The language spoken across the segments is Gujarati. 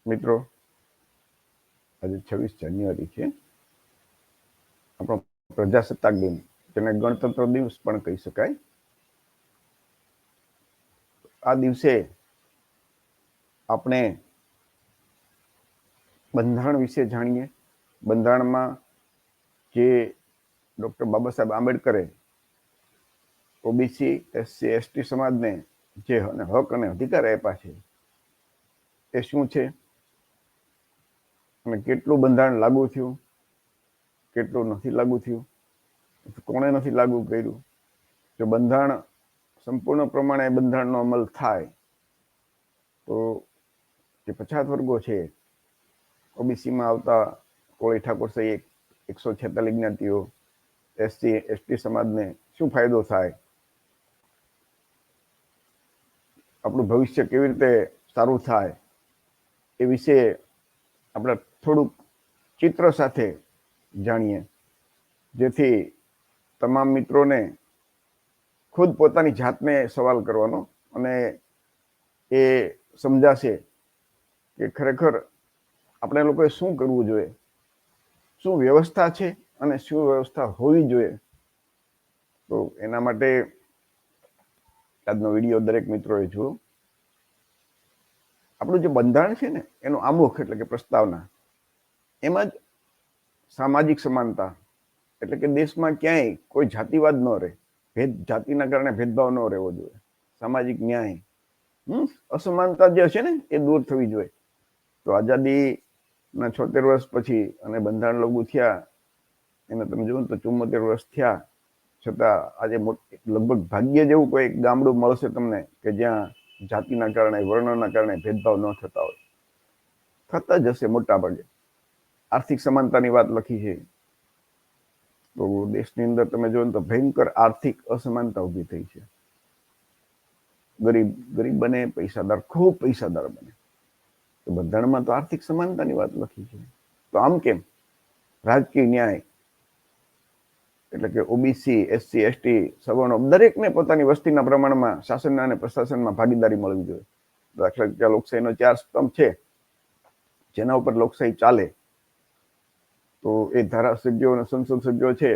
મિત્રો, આજે 26 જાન્યુઆરી છે, આપણો પ્રજાસત્તાક દિન, જેને ગણતંત્ર દિવસ પણ કહી શકાય. આ દિવસે આપણે બંધારણ વિશે જાણીએ. બંધારણમાં જે doctor Baba Saheb આંબેડકરે OBC, SC, ST સમાજને જે હક અને અધિકાર આપ્યા છે એ શું છે અને કેટલું બંધારણ લાગુ થયું, કેટલું નથી લાગુ થયું, કોણે નથી લાગુ કર્યું. જો બંધારણ સંપૂર્ણ પ્રમાણે બંધારણનો અમલ થાય તો જે પછાત વર્ગો છે, ઓબીસીમાં આવતા કોળી ઠાકોર સહિત 146 જ્ઞાતિઓ, એસસી એસટી સમાજને શું ફાયદો થાય, આપણું ભવિષ્ય કેવી રીતે સારું થાય એ વિશે આપણે થોડુંક ચિત્ર સાથે જાણીએ, જેથી તમામ મિત્રોને ખુદ પોતાની જાતને સવાલ કરવાનો અને એ સમજાશે કે ખરેખર આપણે લોકોએ શું કરવું જોઈએ, શું વ્યવસ્થા છે અને શું વ્યવસ્થા હોવી જોઈએ. તો એના માટે આજનો વિડીયો દરેક મિત્રોએ જુઓ. આપણું જે બંધારણ છે ને એનું આમુખ એટલે કે પ્રસ્તાવના, એમાં જ સામાજિક સમાનતા એટલે કે દેશમાં ક્યાંય કોઈ જાતિવાદ ન રહે, જાતિના કારણે ભેદભાવ ન રહેવો જોઈએ, સામાજિક ન્યાય, અસમાનતા જે છે ને એ દૂર થવી જોઈએ. તો આઝાદીના 76 વર્ષ પછી અને બંધારણ લાગુ થયા એને તમે જુઓ તો 74 વર્ષ થયા છતાં આજે લગભગ ભાગ્ય જેવું કોઈ ગામડું મળશે તમને કે જ્યાં જાતિના કારણે, વર્ણના કારણે ભેદભાવ ન થતા હોય. થતા જ હશે મોટા ભાગે. આર્થિક સમાનતાની વાત લખી છે તો દેશની અંદર તમે જો તો ભયંકર આર્થિક અસમાનતા ઊભી થઈ છે. ગરીબ બને, પૈસાદાર ખૂબ પૈસાદાર બને. તો બંધારણમાં તો આર્થિક સમાનતાની વાત લખી છે. તો આમ કેમ? રાજકીય ન્યાય એટલે કે ઓબીસી, એસસી, એસટી, સવર્ણો દરેકને પોતાની વસ્તીના પ્રમાણમાં શાસનના અને પ્રશાસનમાં ભાગીદારી મળવી જોઈએ. દાખલા તરીકે લોકશાહીનો 4 સ્તંભ છે જેના ઉપર લોકશાહી ચાલે, તો એ ધારાસભ્યો અને સંસદ સભ્યો છે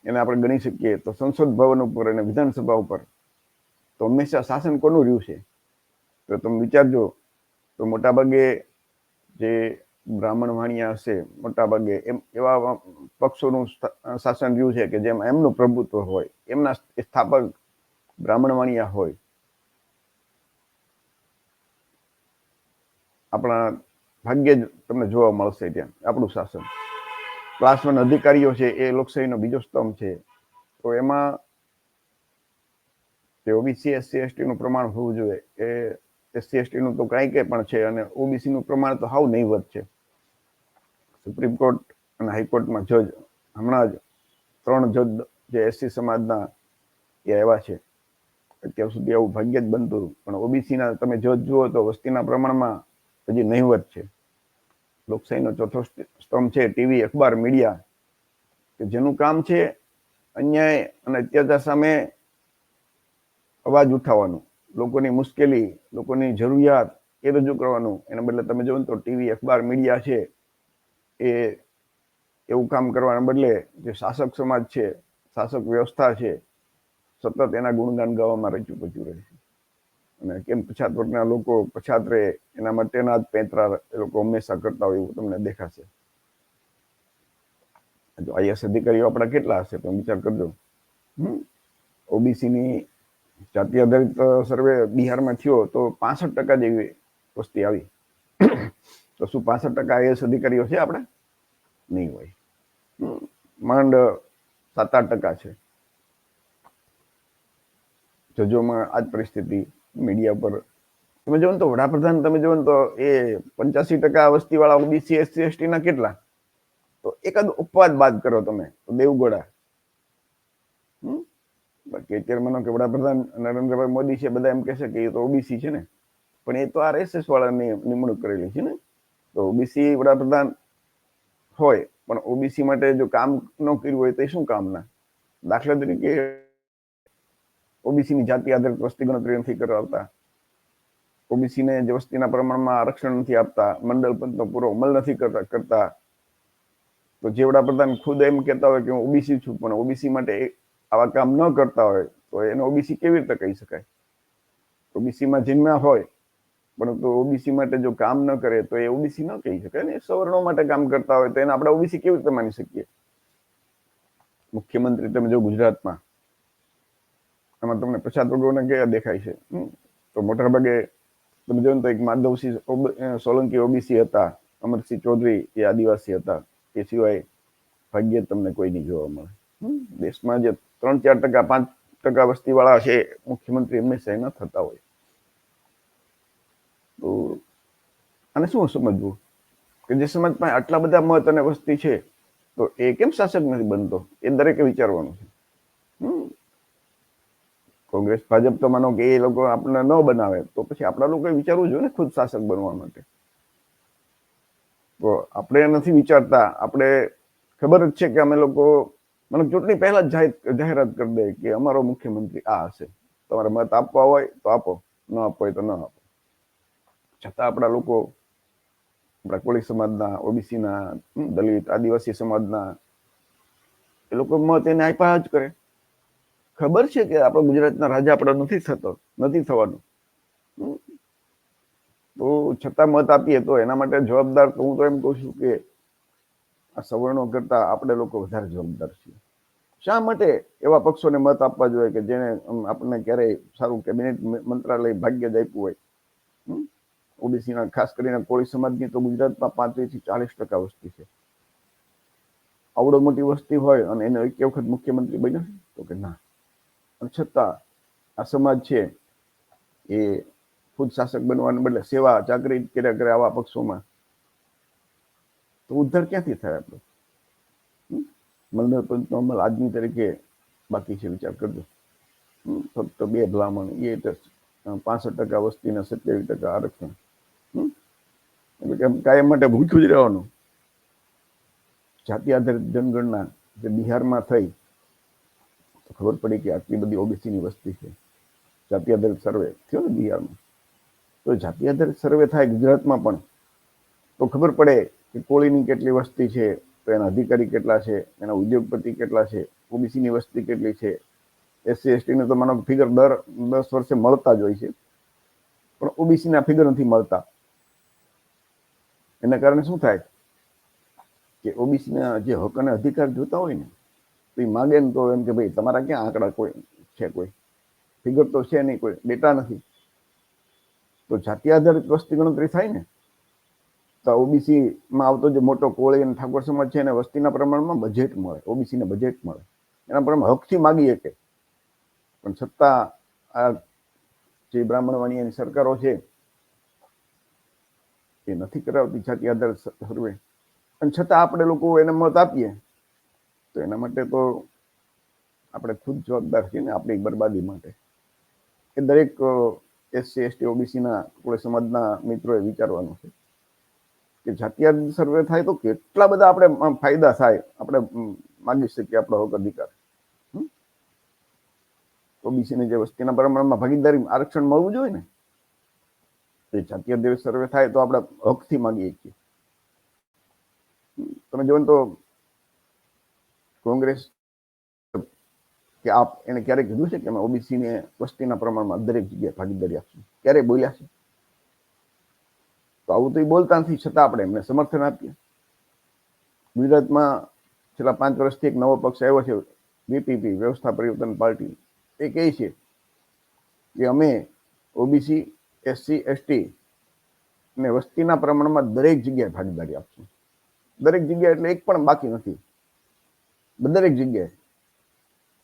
એને આપણે ગણી શકીએ તો સંસદ ભવન ઉપર અને વિધાનસભા ઉપર તો હંમેશા શાસન કોનું રહ્યું છે? તો તમે વિચારજો તો મોટાભાગે જે બ્રાહ્મણ વાણિયા હશે, મોટાભાગે એવા પક્ષોનું શાસન રહ્યું છે કે જેમાં એમનું પ્રભુત્વ હોય, એમના સ્થાપક બ્રાહ્મણ વાણિયા હોય. આપણા ભાગ્યે જ તમને જોવા મળશે ત્યાં આપણું શાસન. ક્લાસ 1 અધિકારીઓ છે એ લોકશાહીનો બીજો સ્તંભ છે. તો એમાં જે ઓબીસી, એસસી, એસટી નું પ્રમાણ હોવું જોઈએ એ એસસી એસટી નું તો કાંઈ કે પણ છે અને ઓબીસી નું પ્રમાણ તો હાવ નહીવત છે. સુપ્રીમ કોર્ટ અને હાઈકોર્ટમાં જજ હમણાં જ 3 જજ જે એસસી સમાજના એ આવ્યા છે. અત્યાર સુધી આવું ભાગ્ય જ બનતું, પણ ઓબીસીના તમે જજ જુઓ તો વસ્તીના પ્રમાણમાં હજી નહીવત છે. લોકશાહીનો ચોથો સ્તંભ છે ટીવી, અખબાર, મીડિયા, કે જેનું કામ છે અન્યાય અને અત્યાચાર સામે અવાજ ઉઠાવવાનું, લોકોની મુશ્કેલી, લોકોની જરૂરિયાત એ રજૂ કરવાનું. એના બદલે તમે જોવો તો ટીવી, અખબાર, મીડિયા છે એ એવું કામ કરવાના બદલે જે શાસક સમાજ છે, શાસક વ્યવસ્થા છે, સતત એના ગુણગાન ગાવામાં રચ્યું પચ્યું રહે છે. અને કેમ પછાત વર્ગના લોકો પછાત રહે એના માટેના જ પેંતરા એ લોકો હંમેશા કરતા હોય એવું તમને દેખાશે. જો આઈએસ અધિકારીઓ આપણા કેટલા હશે તો વિચાર કરજો. ઓબીસીની જાતિ આધારિત સર્વે બિહારમાં થયો તો 65% જેવી વસ્તી આવી. તો શું 65% આઈએસ અધિકારીઓ છે આપણે? નહીં હોય. માંડ 7-8% છે. જજોમાં આ જ પરિસ્થિતિ. મીડિયા પર તમે જોવો તો વડાપ્રધાન તમે જોવો તો એ 85% વસ્તીવાળા ઓબીસી, એસસી, એસટી ના કેટલા? તો એકાદ ઉપવાદ બાદ કરો તમે તો દેવગોડા. બાકી અત્યારે માનો કે વડાપ્રધાન નરેન્દ્રભાઈ મોદી છે, બધા એમ કહેશે કે એ તો ઓબીસી છે ને, પણ એ તો આરએસએસ વાળાની નિમણૂક કરેલી છે ને. તો ઓબીસી વડાપ્રધાન હોય પણ ઓબીસી માટે જો કામ ન કર્યું હોય તો એ શું કામના? દાખલા તરીકે ઓબીસીની જાતિ આધારિત વસ્તી ગણતરી નથી કરાવતા, ઓબીસી ને જે વસ્તીના પ્રમાણમાં આરક્ષણ નથી આપતા, મંડળ પંચનો પૂરો અમલ નથી કરતા, તો જે વડાપ્રધાન ખુદ એમ કહેતા હોય કે હું ઓબીસી છું, પણ ઓબીસી માટે આવા કામ ન કરતા હોય તો એને ઓબીસી કેવી રીતે કહી શકાય? ઓબીસીમાં જન્મ્યા હોય પરંતુ ઓબીસી માટે જો કામ ન કરે તો એ ઓબીસી ન કહી શકાય ને. સવર્ણો માટે કામ કરતા હોય તો એને આપણે ઓબીસી કેવી રીતે માની શકીએ? મુખ્યમંત્રી તમે જો ગુજરાતમાં, આમાં તમને પછાત વર્ગોને કયા દેખાય છે? તો મોટા ભાગે તમે જો તો એક માધવસિંહ સોલંકી ઓબીસી હતા, અમરસિંહ ચૌધરી એ આદિવાસી હતા, એ સિવાય ભાગ્યે તમને કોઈ નહીં જોવા મળે. દેશમાં જે 3-4%, 5% વસ્તી વાળા છે મુખ્યમંત્રી હંમેશા ન થતા હોય. તો આને શું સમજવું કે જે સમાજમાં આટલા બધા મત અને વસ્તી છે તો એ કેમ શાસક નથી બનતો? એ દરેકે વિચારવાનું છે. કોંગ્રેસ ભાજપ તો માનો કે એ લોકો આપણને ન બનાવે તો પછી આપણા લોકોએ વિચારવું જોઈએ ને ખુદ શાસક બનવા માટે. તો આપણે નથી વિચારતા. આપણે ખબર જ છે કે અમે લોકો મને ચૂંટણી પહેલા જ જાહેરાત કરી દે કે અમારો મુખ્યમંત્રી આ હશે, તમારે મત આપવા હોય તો આપો, ન આપવો હોય તો ન આપો. છતાં આપણા લોકો, આપણા કોળી સમાજના, ઓબીસીના, દલિત, આદિવાસી સમાજના, એ લોકો મત એને આપ્યા જ કરે. ખબર છે કે આપણા ગુજરાતના રાજા આપણા નથી થવાનું, તો છતાં મત આપીએ તો એના માટે જવાબદાર તો હું તો એમ કહું છું કે આ સવર્ણો કરતા આપણે લોકો વધારે જવાબદાર છીએ. શા માટે એવા પક્ષોને મત આપવા જોઈએ કે જેને આપણને ક્યારેય સારું કેબિનેટ મંત્રાલય ભાગ્ય જ આપ્યું હોય? ઓબીસીના ખાસ કરીને કોળી સમાજની તો ગુજરાતમાં 35 થી 40% વસ્તી છે. આવડો મોટી વસ્તી હોય અને એને એક વખત મુખ્યમંત્રી બન્યા તો કે ના. છતાં આ સમાજ છે એ ખુદ શાસક બનવાને બદલે સેવા ચાકરી કર્યા કરે આવા પક્ષોમાં, તો ઉદ્ધાર ક્યાંથી થાય આપણો? મંડળ પંચનો અમલ આજની તરીકે બાકી છે, વિચાર કરજો. ફક્ત 2 ભલામણ, એ 65% વસ્તીના 27% આરક્ષણ. એટલે કે કાયમ માટે ભૂખ્યું જ રહેવાનું. જાતિ આધારિત જનગણના જે બિહારમાં થઈ તો ખબર પડી કે આટલી બધી ઓબીસીની વસ્તી છે. જાતિ આધારિત સર્વે થયો ને બિહારમાં, તો જાતિ આધારિત સર્વે થાય ગુજરાતમાં પણ તો ખબર પડે કે કોળીની કેટલી વસ્તી છે, તો એના અધિકારી કેટલા છે, એના ઉદ્યોગપતિ કેટલા છે, ઓબીસીની વસ્તી કેટલી છે. એસસી એસટીને તો માનો ફિગર દર 10 વર્ષે મળતા જ હોય છે, પણ ઓબીસીના ફિગર નથી મળતા. એના કારણે શું થાય કે ઓબીસીના જે હક અને અધિકાર જોતા હોય ને, તો એ માગે ને તો એમ કે ભાઈ તમારા ક્યાં આંકડા કોઈ છે, કોઈ ફિગર તો છે નહીં, કોઈ ડેટા નથી. તો જાતિ આધારિત વસ્તી ગણતરી થાય ને, તો ઓબીસીમાં આવતો જે મોટો કોળી અને ઠાકોર સમાજ છે એને વસ્તીના પ્રમાણમાં બજેટ મળે, ઓબીસીને બજેટ મળે, એના પ્રમાણે હકથી માગી શકે. પણ છતાં આ જે બ્રાહ્મણવાણી એની સરકારો છે એ નથી કરાવતી જાતિ આધારિત સર્વે, અને છતાં આપણે લોકો એને મત આપીએ તો એના માટે તો આપણે ખુદ જવાબદાર છીએ ને આપણી બરબાદી માટે. એ દરેક એસસી એસટી ઓબીસીના કોઈ સમાજના મિત્રોએ વિચારવાનું છે કે જાતિ આધારિત સર્વે થાય તો કેટલા બધા આપણે ફાયદા થાય, આપણે માગી શકીએ આપણો હક અધિકાર. ઓબીસીની જે વસ્તીના પ્રમાણમાં ભાગીદારી આરક્ષણ મળવું જોઈએ ને, એ જાતિ આધારિત સર્વે થાય તો આપણે હકથી માગીએ છીએ. તમે જોવો તો કોંગ્રેસ કે આપ એને ક્યારેક કીધું છે કે અમે ઓબીસીને વસ્તીના પ્રમાણમાં દરેક જગ્યાએ ભાગીદારી આપશું? ક્યારેય બોલ્યા છે? તો આવું તો એ બોલતા નથી, છતાં આપણે એમને સમર્થન આપીએ. ગુજરાતમાં છેલ્લા 5 વર્ષથી એક નવો પક્ષ આવ્યો છે, વીપીપી, વ્યવસ્થા પરિવર્તન પાર્ટી. એ કહે છે કે અમે ઓબીસી, એસસી, એસટી ને વસ્તીના પ્રમાણમાં દરેક જગ્યાએ ભાગીદારી આપશું. દરેક જગ્યાએ એટલે એક પણ બાકી નથી, દરેક જગ્યાએ.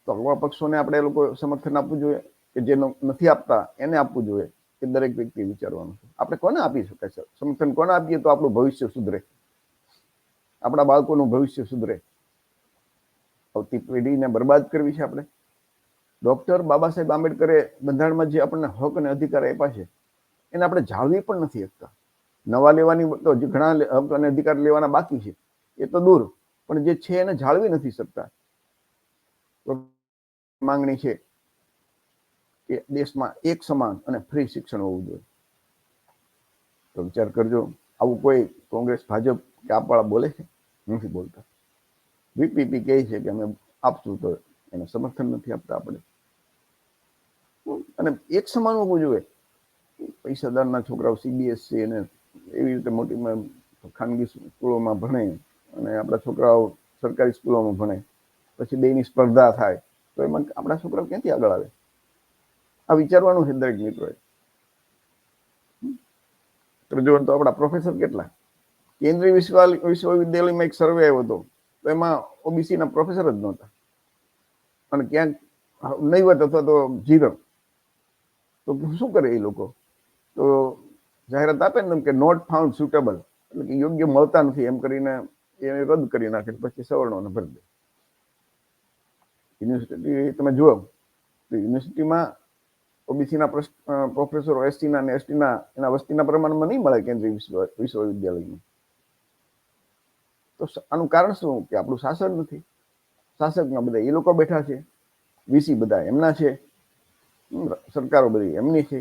તો આવા પક્ષોને આપણે એ લોકો સમર્થન આપવું જોઈએ કે જે નથી આપતા એને આપવું જોઈએ, કે દરેક વ્યક્તિ વિચારવાનું છે. આપણે કોને આપી શકાય છે સમર્થન? કોને આપીએ તો આપણું ભવિષ્ય સુધરે, આપણા બાળકોનું ભવિષ્ય સુધરે? આવતી પેઢીને બરબાદ કરવી છે આપણે? ડોક્ટર બાબા સાહેબ આંબેડકરે બંધારણમાં જે આપણને હક અને અધિકાર આપ્યા છે એને આપણે જાળવી પણ નથી શકતા. નવા લેવાની તો ઘણા હક અને અધિકાર લેવાના બાકી છે, એ તો દૂર, પણ જે છે એને જાળવી નથી શકતા. માંગણી છે કે દેશમાં એક સમાન અને ફ્રી શિક્ષણ હોવું જોઈએ. તો વિચાર કરજો, આવું કોઈ કોંગ્રેસ ભાજપ કે આપવાળા બોલે છે? નથી બોલતા. વીપીપી કહે છે કે અમે આપશું, તો એને સમર્થન નથી આપતા આપણે. અને એક સમાન હોવું જોઈએ. પૈસાદારના છોકરાઓ સીબીએસસી અને એવી રીતે મોટી ખાનગી સ્કૂલોમાં ભણે અને આપણા છોકરાઓ સરકારી સ્કૂલોમાં ભણે, પછી બેની સ્પર્ધા થાય, તો એમાં આપણા છોકરાઓ ક્યાંથી આગળ આવે? આ વિચારવાનું છે દરેક મિત્રોએ. તો જો તો આપણા પ્રોફેસર કેટલા, કેન્દ્રીય વિશ્વવિદ્યાલયમાં એક સર્વે આવ્યો હતો, તો એમાં ઓબીસીના પ્રોફેસર જ નહોતા, અને ક્યાંક નહીવત અથવા તો જીરો. તો શું કરે એ લોકો? તો જાહેરાત આપે ને કે નોટ ફાઉન્ડ સુટેબલ, એટલે કે યોગ્ય મળતા નથી એમ કરીને એને રદ કરી નાખે, પછી સવર્ણોને ભરી દે. યુનિવર્સિટી તમે જુઓ તો યુનિવર્સિટીમાં ઓબીસીના પ્રોફેસરો એસટીના અને એસટીના એના વસ્તીના પ્રમાણમાં નહીં મળે કેન્દ્રીય વિશ્વવિદ્યાલયમાં. તો આનું કારણ શું? કે આપણું શાસન નથી. શાસકના બધા એ લોકો બેઠા છે, વીસી બધા એમના છે, સરકારો બધી એમની છે,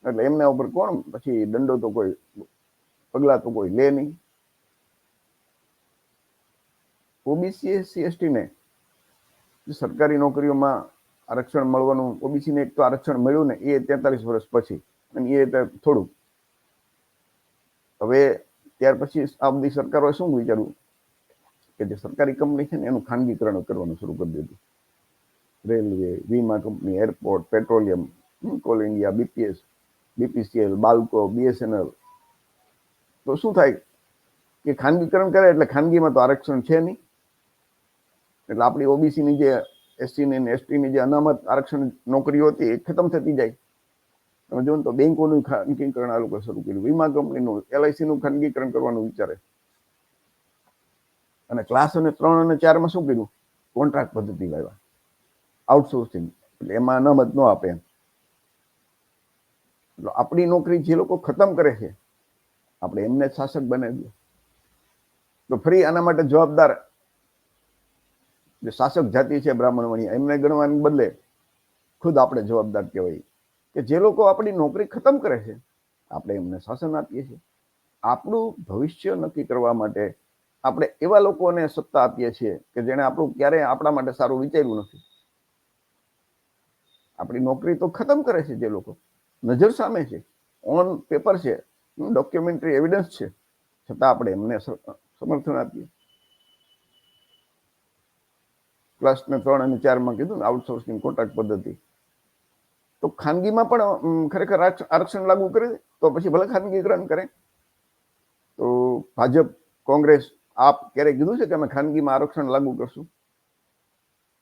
એટલે એમના ઉપર કોણ પછી દંડો તો કોઈ પગલા તો કોઈ લે નહીં. ઓબીસી એસસી એસટીને સરકારી નોકરીઓમાં આરક્ષણ મળવાનું, ઓબીસીને એક તો આરક્ષણ મળ્યું ને એ 43 વર્ષ પછી, અને એ થોડું. હવે ત્યાર પછી આ બધી સરકારોએ શું વિચાર્યું કે જે સરકારી કંપની છે ને એનું ખાનગીકરણ કરવાનું શરૂ કરી દીધું. રેલવે, વીમા company, airport, petroleum, Coal India, BPS, BPCL, Balco, BSNL. તો શું થાય કે ખાનગીકરણ કરે એટલે ખાનગીમાં તો આરક્ષણ છે નહીં, એટલે આપણી ઓબીસીની જે એસસીની અને એસટીની જે અનામત આરક્ષણ નોકરીઓ હતી એ ખતમ થતી જાય. તમે જો તો બેંકોનું ખાનગીકરણ આ લોકો શરૂ કર્યું, વીમા કંપનીનું, એલઆઈસીનું ખાનગીકરણ કરવાનું વિચારે. અને ક્લાસ અને 3 અને 4માં શું કર્યું? કોન્ટ્રાક્ટ પદ્ધતિ લાવ્યા, આઉટસોર્સિંગ, એટલે એમાં અનામત ન આપે એમ. એટલે આપણી નોકરી જે લોકો ખતમ કરે છે, આપણે એમને શાસક બનાવીએ. તો ફરી આના માટે જવાબદાર જે શાસક જાતિ છે બ્રાહ્મણ વણિયા, એમને ગણવાને બદલે ખુદ આપણે જવાબદાર કહેવાય કે જે લોકો આપણી નોકરી ખતમ કરે છે, આપણે એમને શાસન આપીએ છીએ. આપણું ભવિષ્ય નક્કી કરવા માટે આપણે એવા લોકોને સત્તા આપીએ છીએ કે જેને આપણું ક્યારેય આપણા માટે સારું વિચાર્યું નથી. આપણી નોકરી તો ખતમ કરે છે જે લોકો, નજર સામે છે, ઓન પેપર છે, ડોક્યુમેન્ટરી એવિડન્સ છે, છતાં આપણે એમને સમર્થન આપીએ. ક્લાસ 3 અને 4માં કીધું ને આઉટસોર્સિંગ, કોન્ટ્રાક્ટ પદ્ધતિ. તો ખાનગીમાં પણ ખરેખર આરક્ષણ લાગુ કરે તો પછી ભલે ખાનગીકરણ કરે. તો ભાજપ, કોંગ્રેસ, આપ ક્યારેય કીધું છે કે અમે ખાનગીમાં આરક્ષણ લાગુ કરશું?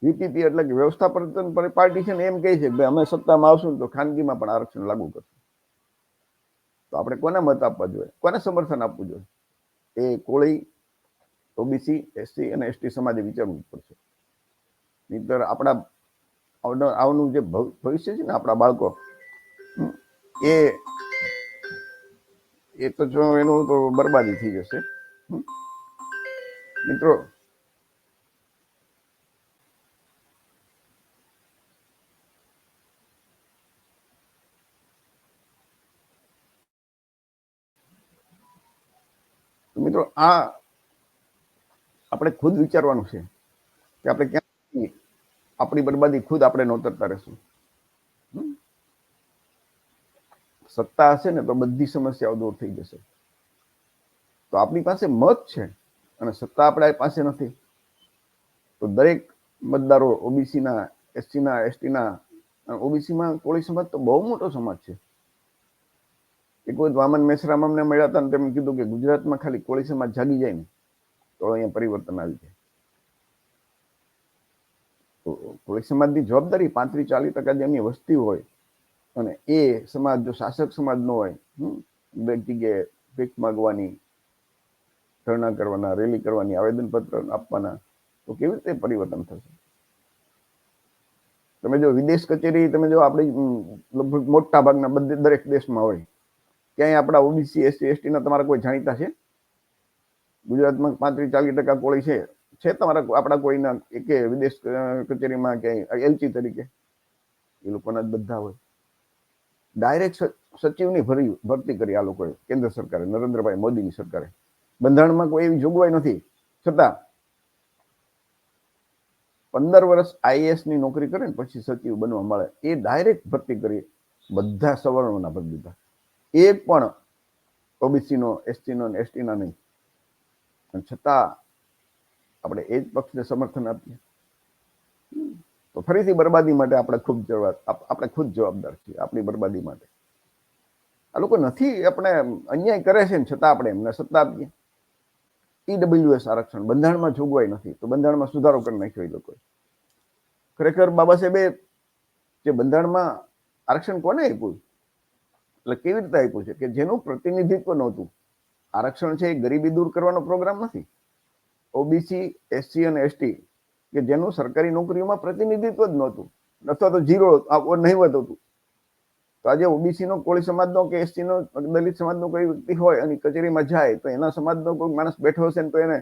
વીપીપી એટલે કે વ્યવસ્થાપન પાર્ટી છે ને એમ કહે છે કે અમે સત્તામાં આવશું તો ખાનગીમાં પણ આરક્ષણ લાગુ કરશું. તો આપણે કોને મત આપવા જોઈએ, કોને સમર્થન આપવું જોઈએ? એ કોળી, ઓબીસી, એસસી અને એસટી સમાજે વિચારવું પડશે. નહીંતર આપણા આવનું જે ભવિષ્ય છે ને આપણા બાળકો, એ તો જો એનું તો બરબાદી થઈ જશે. મિત્રો, આ આપણે ખુદ વિચારવાનું છે કે આપણે ક્યાં આપણી બરબાદી ખુદ આપણે નોતરતા રહેશું. સત્તા હશે ને તો બધી સમસ્યાઓ દૂર થઈ જશે. તો આપણી પાસે મત છે અને સત્તા આપણા પાસે નથી, તો દરેક મતદારો ઓબીસીના, એસસીના, એસટીના, ઓબીસીમાં કોળી સમાજ તો બહુ મોટો સમાજ છે. એક વખત વામન મેશ્રામ અમને મળ્યા હતા ને તેમને કીધું કે ગુજરાતમાં ખાલી કોળી સમાજ જાગી જાય ને તો અહીંયા પરિવર્તન આવી જાય. તો કોળી સમાજની જવાબદારી 35-40% જેમની વસ્તી હોય અને એ સમાજ જો શાસક સમાજ ન હોય, દરેક જગ્યાએ ભીખ માંગવાની, ધરણા કરવાના, રેલી કરવાની, આવેદનપત્ર આપવાના, તો કેવી રીતે પરિવર્તન થશે? તમે જો વિદેશ કચેરી તમે જો આપણી લગભગ મોટા ભાગના દરેક દેશમાં હોય, ક્યાંય આપણા ઓબીસી, એસસી, એસટીના તમારા કોઈ જાણીતા છે? ગુજરાતમાં 35-40% કોળી છે તમારા આપણા કોઈના એકે વિદેશ કચેરીમાં ક્યાંય એલચી તરીકે? એ લોકોના જ બધા હોય. ડાયરેક્ટ સચિવની ભરતી કરી આ લોકોએ, કેન્દ્ર સરકારે, નરેન્દ્રભાઈ મોદીની સરકારે. બંધારણમાં કોઈ એવી જોગવાઈ નથી, છતાં 15 વર્ષ આઈએએસ ની નોકરી કરે ને પછી સચિવ બનવા મળે, એ ડાયરેક્ટ ભરતી કરી બધા સવર્ણોના ભરી દીધા. એક પણ ઓબીસી નો, એસટી નો, એસટી ના નહીં. છતાં આપણે એ જ પક્ષને સમર્થન આપીએ તો ફરીથી બરબાદી માટે આપણે ખુદ જવાબદાર છીએ, આપણી બરબાદી માટે. આ લોકો નથી, આપણે અન્યાય કરે છે ને છતાં આપણે એમને સત્તા આપીએ. ઈડબ્લ્યુએસ આરક્ષણ બંધારણમાં જોગવાઈ નથી, તો બંધારણમાં સુધારો કરી નાખ્યો એ લોકોએ. ખરેખર બાબા સાહેબે જે બંધારણમાં આરક્ષણ કોને આપ્યું, એટલે કેવી રીતે આપ્યું છે કે જેનું પ્રતિનિધિત્વ નહોતું. આરક્ષણ છે એ ગરીબી દૂર કરવાનો પ્રોગ્રામ નથી. ઓબીસી, એસસી અને એસટી કે જેનું સરકારી નોકરીઓમાં પ્રતિનિધિત્વ જ નહોતું, અથવા તો ઝીરો નહીવત હતું. તો આજે ઓબીસી નો, કોળી સમાજનો કે એસટી નો, દલિત સમાજનો કોઈ વ્યક્તિ હોય અને કચેરીમાં જાય તો એના સમાજનો કોઈ માણસ બેઠો હશે ને તો એને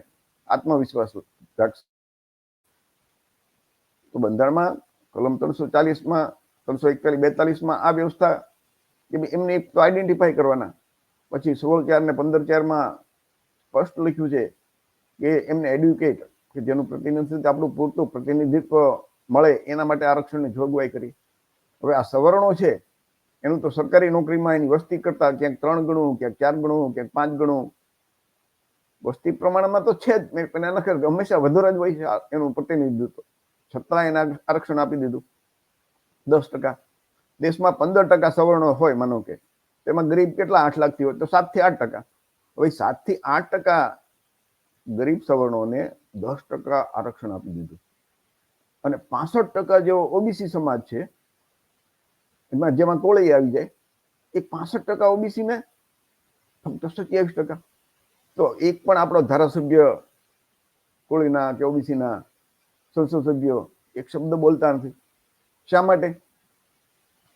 આત્મવિશ્વાસ જાગશે. તો બંધારણમાં કલમ 340માં, 341, 42માં આ વ્યવસ્થા એમને એક તો આઈડેન્ટિફાઈ કરવાના. પછી 16(4) ને 15(4)માં સ્પષ્ટ લખ્યું છે કે એમને એડ્યુકેટ, કે જેનું પ્રતિનિધિત્વ, આપણું પૂરતું પ્રતિનિધિત્વ મળે એના માટે આરક્ષણની જોગવાઈ કરી. હવે આ સવર્ણો છે એનું તો સરકારી નોકરીમાં એની વસ્તી કરતા ક્યાંક 3 ગણું, ક્યાંક 4 ગણું, ક્યાંક 5 ગણું વસ્તી પ્રમાણમાં તો છે જ, પણ એના ખરેખર હંમેશા વધારે જ હોય છે એનું પ્રતિનિધિત્વ. છતાં એને આરક્ષણ આપી દીધું 10%. દેશમાં 15% સવર્ણો હોય, માનો કે તેમાં ગરીબ કેટલા 8 લાખથી હોય તો 7 થી 8%. હવે 7 થી 8% ગરીબ સવર્ણોને 10% આરક્ષણ આપી દીધું. અને 65% જેવો ઓબીસી સમાજ છે એમાં, જેમાં કોળી આવી જાય, એ 65% ઓબીસી ને ફક્ત 27%. તો એક પણ આપણો ધારાસભ્ય કોળીના કે ઓબીસીના સંસદ સભ્યો એક શબ્દ બોલતા નથી. શા માટે?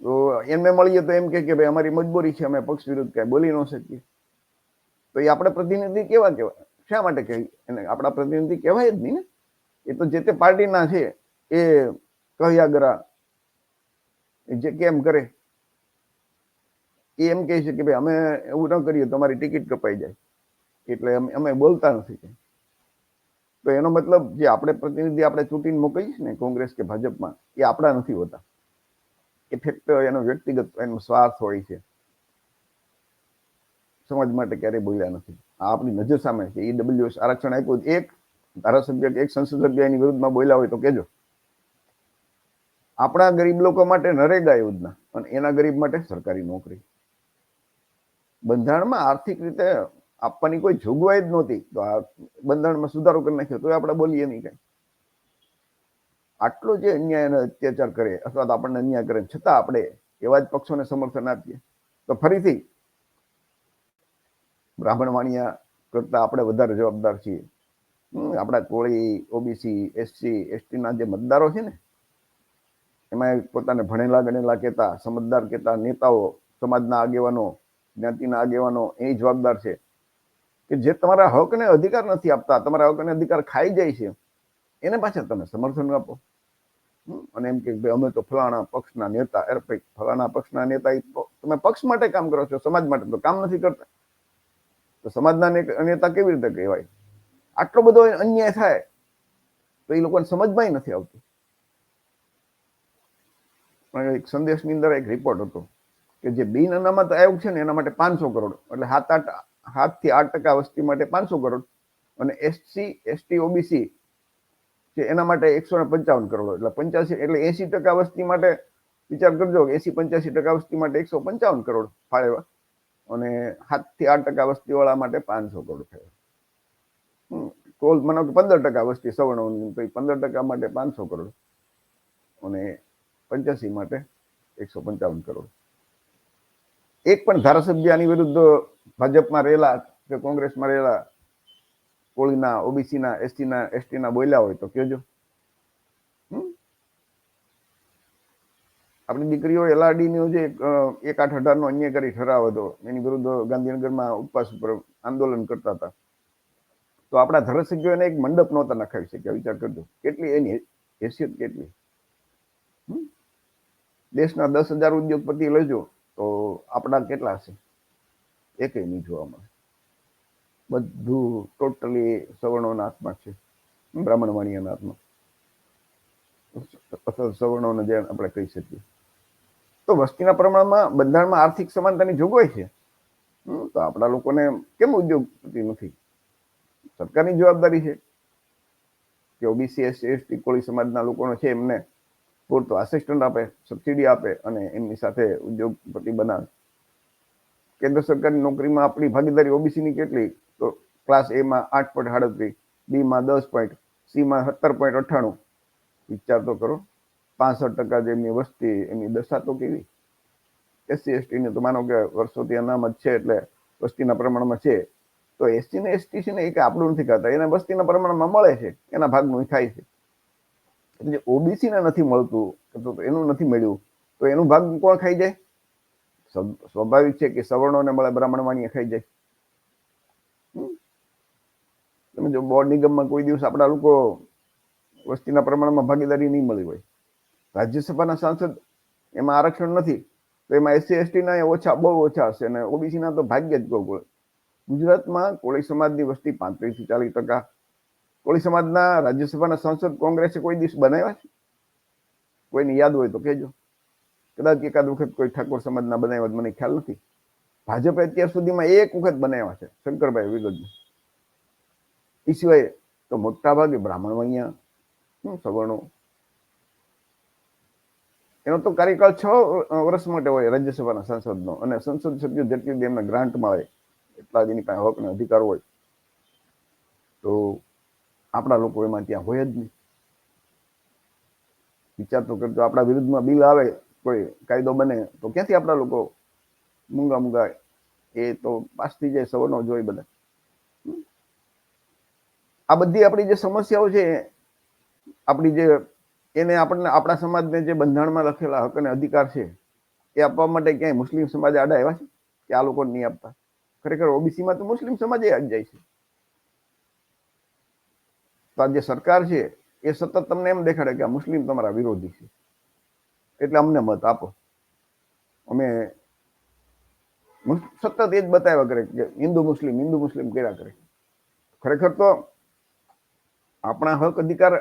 તો એમને મળીએ તો એમ કે ભાઈ અમારી મજબૂરી છે, અમે પક્ષ વિરુદ્ધ કઈ બોલી ન શકીએ. તો એ આપણે પ્રતિનિધિ કેવા કહેવાય? શા માટે કહેવાય? એને આપણા પ્રતિનિધિ કહેવાય જ નહીં ને. એ તો જે તે પાર્ટીના છે એ કહ્યા ગરા જે કેમ કરે એ એમ કહે છે કે ભાઈ અમે એવું ન કરીએ તો અમારી ટિકિટ કપાઈ જાય, એટલે અમે બોલતા નથી. તો એનો મતલબ જે આપણે પ્રતિનિધિ આપણે ચૂંટીને મોકલીએ ને કોંગ્રેસ કે ભાજપમાં, એ આપણા નથી હોતા. એ ફક્ત એનો વ્યક્તિગત એનો સ્વાર્થ હોય છે. સમાજ માટે ક્યારેય બોલ્યા નથી. આ આપણી નજર સામે છે. ઈડબ્લ્યુએસ આરક્ષણ આપ્યું, એક ધારાસભ્ય કે એક સંસદ સભ્ય એની વિરુદ્ધમાં બોલ્યા હોય તો કેજો. આપણા ગરીબ લોકો માટે નરેગા યોજના અને એના ગરીબ માટે સરકારી નોકરી. બંધારણમાં આર્થિક રીતે આપવાની કોઈ જોગવાઈ જ નહોતી, તો આ બંધારણમાં સુધારો કરી નાખ્યો તો આપણે બોલીએ નહીં કઈ. આટલો જે અન્યાય અને અત્યાચાર કરે અથવા તો આપણને અન્યાય કરે, છતાં આપણે એવા જ પક્ષોને સમર્થન આપીએ તો ફરીથી બ્રાહ્મણ વાણિયા કરતા આપણે વધારે જવાબદાર છીએ. આપણા કોળી, ઓબીસી, એસસી, એસટી ના જે મતદારો છે ને, એમાં પોતાને ભણેલા ગણેલા કહેતા, સમજદાર કહેતા નેતાઓ, સમાજના આગેવાનો, જ્ઞાતિના આગેવાનો એ જવાબદાર છે કે જે તમારા હક ને અધિકાર નથી આપતા, તમારા હક અને અધિકાર ખાઈ જાય છે, એને પાછા તમે સમર્થન આપો. અને એમ કે ભાઈ અમે તો ફલાણા પક્ષના નેતા. અરે ભાઈ, ફલાણા પક્ષના નેતા તમે પક્ષ માટે કામ કરો છો, સમાજ માટે તો કામ નથી કરતા. તો સમાજના નેતા કેવી રીતે કહેવાય? આટલો બધો અન્યાય થાય તો એ લોકોને સમજમાં નથી આવતું. એક સંદેશની અંદર એક રિપોર્ટ હતો કે જે બિન અનામત આયોગ છે ને એના માટે 500 કરોડ, એટલે 7 થી 8% વસ્તી માટે 500 કરોડ, અને એસસી, એસટી, ઓબીસી છે એના માટે 155 કરોડ, એટલે 85, એટલે 80% વસ્તી માટે વિચાર કરજો, 80-85% વસ્તી માટે 155 કરોડ ફાળવ્યા, અને 7 થી 8% વસ્તી વાળા માટે 500 કરોડ થયા. કુલ માનો કે 15% વસ્તી સવર્ણોની, તો 15% માટે 500 કરોડ અને 85 માટે 155 કરોડ. એક પણ ધારાસભ્ય આની વિરુદ્ધ ભાજપમાં રહેલા કે કોંગ્રેસમાં રહેલા કોળીના, ઓબીસીના, એસટીના, એસટીના બોલ્યા હોય તો કહેજો. આપણી દીકરીઓ એલઆરડીનો જે 1/8 નો અન્યાય કરી ઠરાવ હતો, એની વિરુદ્ધ ગાંધીનગરમાં ઉપવાસ ઉપર આંદોલન કરતા હતા, તો આપણા ધારાસભ્યો એને એક મંડપ નહોતા નખાવી શક્યા. વિચાર કરજો કેટલી એની હેસિયત કેટલી. દેશના 10,000 ઉદ્યોગપતિ લેજો તો આપણા કેટલા છે? એકેય નહીં જોવા મળે. બધું ટોટલી સવર્ણોના હાથમાં છે, બ્રાહ્મણ વાણિયાના હાથમાં, અથવા સવર્ણોને જે આપણે કહી શકીએ. તો વસ્તીના પ્રમાણમાં બંધારણમાં આર્થિક સમાનતાની જોગવાઈ છે, તો આપણા લોકોને કેમ ઉદ્યોગપતિ નથી? સરકારની જવાબદારી છે કે ઓબીસી, એસસી, એસટી, કોળી સમાજના લોકોનો છે એમને પૂરતો આસિસ્ટન્ટ આપે, સબસિડી આપે અને એમની સાથે ઉદ્યોગપતિ બનાવે. કેન્દ્ર સરકારની નોકરીમાં આપણી ભાગીદારી ઓબીસીની કેટલી? તો ક્લાસ એમાં 8.38, બીમાં 10 સીમાં 17.98. વિચાર તો કરો, 65% જેમની વસ્તી, એમની દશા તો કેવી? એસસી એસટીને તો માનો કે વર્ષોથી અનામત છે એટલે વસ્તીના પ્રમાણમાં છે, તો એસસી ને એસટી છે ને એ આપણું નથી ખાતા, એના વસ્તીના પ્રમાણમાં મળે છે, એના ભાગનું ખાય છે. જે ઓબીસી ને નથી મળતું, તો એનું નથી મળ્યું, તો એનું ભાગ કોણ ખાઈ જાય? સ્વાભાવિક છે કે સવર્ણોને મળે, બ્રાહ્મણ વાણિયા ખાઈ જાય. તમે જો બોર્ડ નિગમમાં કોઈ દિવસ આપણા લોકો વસ્તીના પ્રમાણમાં ભાગીદારી નહીં મળી હોય, રાજ્યસભાના સાંસદ એમાં આરક્ષણ નથી, તો એમાં એસસી એસટીના ઓછા, બહુ ઓછા હશે, અને ઓબીસીના તો ભાગ્ય જ ગોળ. ગુજરાતમાં કોળી સમાજની વસ્તી 35 થી 40%. કોળી સમાજના રાજ્યસભાના સાંસદ કોંગ્રેસે કોઈ દિવસ બનાવ્યા છે? કોઈને યાદ હોય તો કહેજો. કદાચ એકાદ વખત કોઈ ઠાકોર સમાજના બનાવ્યા, મને ખ્યાલ નથી. ભાજપે અત્યાર સુધીમાં એક વખત બનાવ્યા છે, શંકરભાઈ વિગતજી. એ સિવાય તો મોટા ભાગે બ્રાહ્મણ વાણિયા, સવર્ણો. એનો તો કાર્યકાળ 6 વર્ષ માટે હોય રાજ્યસભાના સાંસદનો, અને સંસદ સભ્યો જેટલી એમને ગ્રાન્ટ મળે એટલા જ એની પાસે હક અને અધિકાર હોય. તો આપણા લોકો એમાં ત્યાં હોય જ નહીં. વિચાર તો કરજો, આપણા વિરુદ્ધમાં બિલ આવે, કોઈ કાયદો બને, તો ક્યાંથી આપણા લોકો મૂંગા એ તો પાસ થઈ જાય, સવર્ણો જોઈ બધા. આ બધી આપણી જે સમસ્યાઓ છે, આપણી જે એને આપણને, આપણા સમાજને જે બંધારણમાં લખેલા હક અને અધિકાર છે એ આપવા માટે ક્યાંય મુસ્લિમ સમાજ આડા આવ્યા છે કે આ લોકો નહીં આપતા? ખરેખર ઓબીસીમાં તો મુસ્લિમ સમાજ જ જાય છે. તો આ જે સરકાર છે એ સતત તમને એમ દેખાડે કે આ મુસ્લિમ તમારા વિરોધી છે, એટલે અમને મત આપો. અમે સતત એ જ બતાવ્યા કરે કે હિન્દુ મુસ્લિમ કર્યા કરે. ખરેખર તો આપણા હક અધિકાર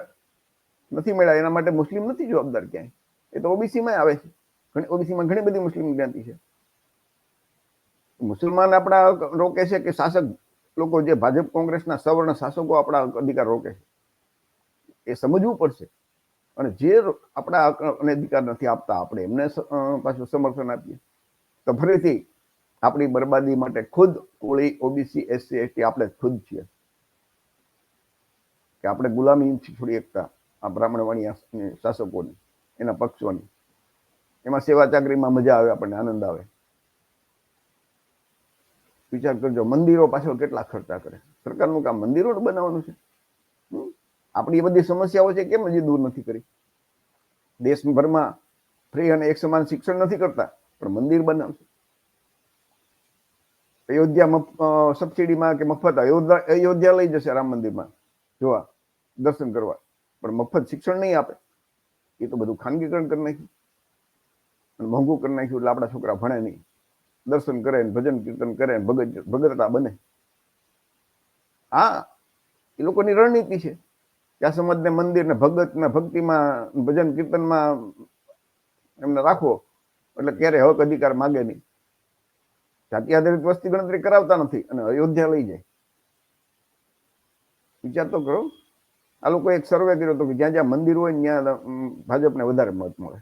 નથી મળ્યા એના માટે મુસ્લિમ નથી જવાબદાર ક્યાંય, એ તો ઓબીસીમાં આવે છે. ઓબીસીમાં ઘણી બધી મુસ્લિમ જ્ઞાતિ છે. મુસલમાન આપણા રોકે છે કે શાસક લોકો, જે ભાજપ કોંગ્રેસના સવર્ણ શાસકો આપણા અધિકાર રોકે છે? એ સમજવું પડશે. અને જે આપણા અને અધિકાર નથી આપતા, આપણે એમને પાછું સમર્થન આપીએ તો ફરીથી આપણી બરબાદી માટે ખુદ કોળી, ઓબીસી, એસસી, એસટી આપણે ખુદ છીએ. કે આપણે ગુલામી છોડી શકતા આ બ્રાહ્મણ વાણિયા શાસકોની, એના પક્ષોની. એમાં સેવા ચાકરીમાં મજા આવે, આપણને આનંદ આવે. વિચાર કરજો, મંદિરો પાછળ કેટલા ખર્ચા કરે સરકારનું કામ મંદિરો બનાવવાનું છે. આપણી બધી સમસ્યાઓ છે કેમ હજી દૂર નથી કરી? દેશભરમાં ફ્રી અને એક સમાન શિક્ષણ નથી કરતા, પણ મંદિર બનાવશે. અયોધ્યા સબસિડીમાં કે મફત અયોધ્યા લઈ જશે રામ મંદિરમાં જોવા, દર્શન કરવા, પણ મફત શિક્ષણ નહીં આપે. એ તો બધું ખાનગીકરણ કરી નાખ્યું અને મોંઘું કરી નાખ્યું, એટલે આપણા છોકરા ભણે નહીં, દર્શન કરે, ભજન કીર્તન કરે, ભગતતા બને. હા, એ લોકોની રણનીતિ છે કે આ સમાજને મંદિર ને ભગત ને ભક્તિમાં, ભજન કીર્તનમાં એમને રાખો એટલે ક્યારે હક અધિકાર માગે નહીં. જાતિ આધારિત વસ્તી ગણતરી કરાવતા નથી અને અયોધ્યા લઈ જાય. વિચાર તો કરો. આ લોકો એક સર્વે કર્યો હતો કે જ્યાં જ્યાં મંદિર હોય ત્યાં ભાજપને વધારે મત મળે.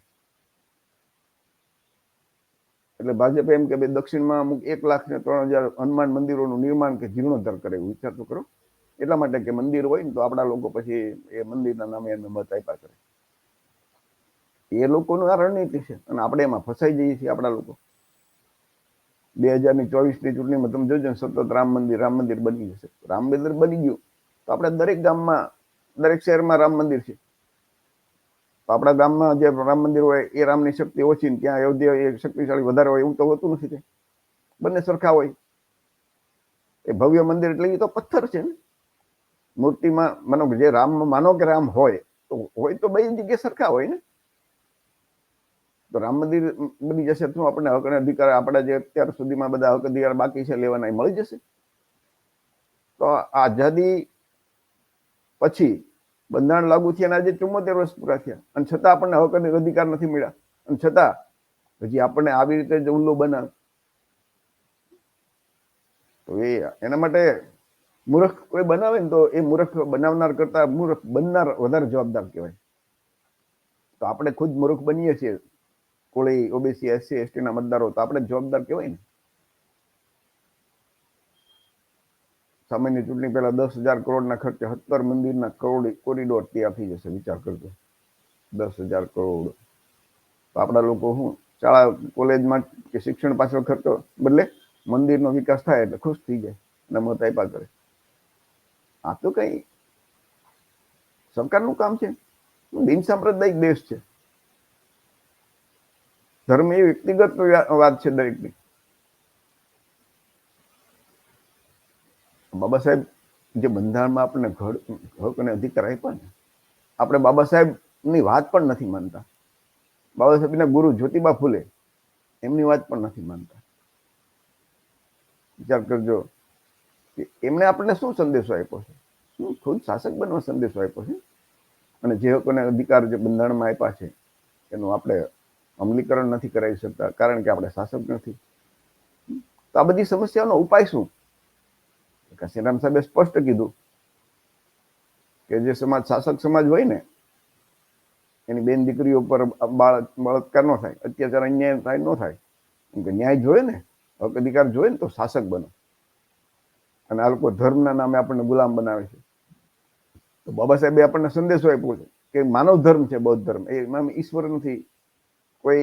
એટલે ભાજપે એમ કે ભાઈ દક્ષિણમાં અમુક 1,03,000 હનુમાન મંદિરોનું નિર્માણ કે જીર્ણોદ્ધાર કરે, વિચાર તો કરો. એટલા માટે કે મંદિર હોય ને તો આપણા લોકો પછી એ મંદિરના નામે એમને મત આપ્યા કરે. એ લોકોનું આ રણનીતિ છે અને આપણે એમાં ફસાઈ જઈએ છીએ આપણા લોકો. 2024ની ચૂંટણીમાં તમે જોજો, સતત રામ મંદિર બની જશે. રામ મંદિર બની ગયું તો આપણે દરેક ગામમાં, દરેક શહેરમાં રામ મંદિર છે. તો આપણા ગામમાં જે રામ મંદિર હોય એ રામની શક્તિ ઓછી ને ત્યાં અયોધ્યા એ શક્તિશાળી વધારે હોય એવું તો હોતું નથી. બંને સરખા હોય. એ ભવ્ય મંદિર એટલે એ તો પથ્થર છે ને. મૂર્તિમાં માનો કે જે રામ, માનો કે રામ હોય તો બે જગ્યાએ સરખા હોય ને. તો રામ મંદિર બની જશે શું આપણને હક અને અધિકાર આપણા જે અત્યાર સુધીમાં બધા હક અધિકાર બાકી છે લેવાના એ મળી જશે? તો આઝાદી પછી બંધારણ લાગુ થયા આજે 74 વર્ષ પૂરા થયા અને છતાં આપણને હક અને અધિકાર નથી મળ્યા, અને છતાં હજી આપણને આવી રીતે જ ઉલ્લુ બનાવે. તો એના માટે મૂર્ખ કોઈ બનાવે ને તો એ મૂર્ખ બનાવનાર કરતા મૂર્ખ બનનાર વધારે જવાબદાર કહેવાય. તો આપણે ખુદ મૂર્ખ બનીએ છીએ કોળી, ઓબીસી, એસસી, એસટી ના મતદારો, તો આપણે જવાબદાર કહેવાય ને. સામાન્ય ચૂંટણી પહેલા 10,000 કરોડના ખર્ચે 17 મંદિરના કોરિડોર તૈયાર થઈ જશે. વિચાર કરજો, 10,000 કરોડ. તો આપણા લોકો શું શાળા કોલેજમાં કે શિક્ષણ પાછળ ખર્ચો બદલે મંદિરનો વિકાસ થાય એટલે ખુશ થઈ જાય અને મત આપ્યા કરે. આ તો કઈ સરકારનું કામ છે? બિન સાંપ્રદાયિક દેશ છે. ધર્મ એ વ્યક્તિગત વાત છે દરેકની. બાબા સાહેબ જે બંધારણમાં આપણને હક અને અધિકાર આપ્યા ને, આપણે બાબા સાહેબની વાત પણ નથી માનતા. બાબા સાહેબના ગુરુ જ્યોતિબા ફૂલે એમની વાત પણ નથી માનતા. વિચાર કરજો કે એમણે આપણને શું સંદેશો આપ્યો છે? શું ખુદ શાસક બનવા સંદેશો આપ્યો છે? અને જે હક અને અધિકાર જે બંધારણમાં આપ્યા છે એનું આપણે અમલીકરણ નથી કરાવી શકતા કારણ કે આપણે શાસક નથી. તો આ બધી સમસ્યાઓનો ઉપાય શું? કાશીરામ સાહેબે સ્પષ્ટ કીધું કે જે સમાજ શાસક સમાજ હોય ને એની બેન દીકરીઓ પર બળાત્કાર ન થાય, અત્યાચાર અન્યાય થાય ન થાય. કેમ કે ન્યાય જોઈએ ને, હક અધિકાર જોઈએ ને તો શાસક બનો. અને આ લોકો ધર્મના નામે આપણને ગુલામ બનાવે છે. તો બાબા સાહેબે આપણને સંદેશો આપ્યો છે કે માનવ ધર્મ છે બૌદ્ધ ધર્મ, એમાં ઈશ્વર નથી. કોઈ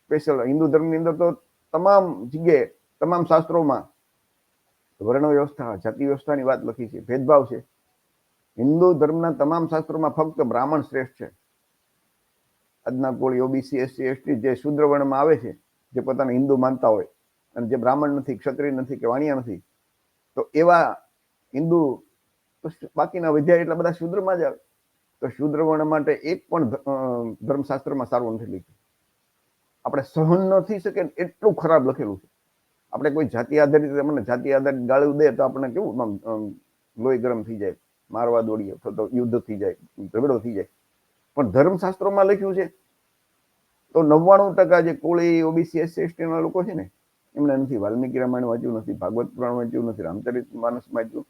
સ્પેશિયલ હિન્દુ ધર્મની અંદર તો તમામ જગ્યાએ તમામ શાસ્ત્રોમાં વર્ણ વ્યવસ્થા, જાતિ વ્યવસ્થાની વાત લખી છે, ભેદભાવ છે. હિન્દુ ધર્મના તમામ શાસ્ત્રોમાં ફક્ત બ્રાહ્મણ શ્રેષ્ઠ છે. આજના કોળી, ઓબીસી, એસસી, એસટી જે શુદ્ર વર્ણમાં આવે છે, જે પોતાને હિન્દુ માનતા હોય અને જે બ્રાહ્મણ નથી, ક્ષત્રિય નથી કે વાણિયા નથી, તો એવા હિન્દુ બાકીના વિદ્યા એટલા બધા શુદ્રમાં જ આવે. તો શુદ્ર વર્ણ માટે એક પણ ધર્મશાસ્ત્રમાં સારું નથી લખ્યું. આપણે સહન ન થઈ શકે એટલું ખરાબ લખેલું છે. આપણે કોઈ જાતિ આધારિત મને જાતિ આધારિત ગાળું દે તો આપણને કેવું લોહી ગરમ થઈ જાય, મારવા દોડીએ, તો યુદ્ધ થઈ જાય, ઝઘડો થઈ જાય. પણ ધર્મશાસ્ત્રોમાં લખ્યું છે તો 99% જે કોળી, ઓબીસી, એસસી, એસટી ના લોકો છે ને એમને નથી વાલ્મીકી રામાયણ વાંચ્યું, નથી ભાગવત પુરાણ વાંચ્યું, નથી રામચરિત માનસ વાંચ્યું,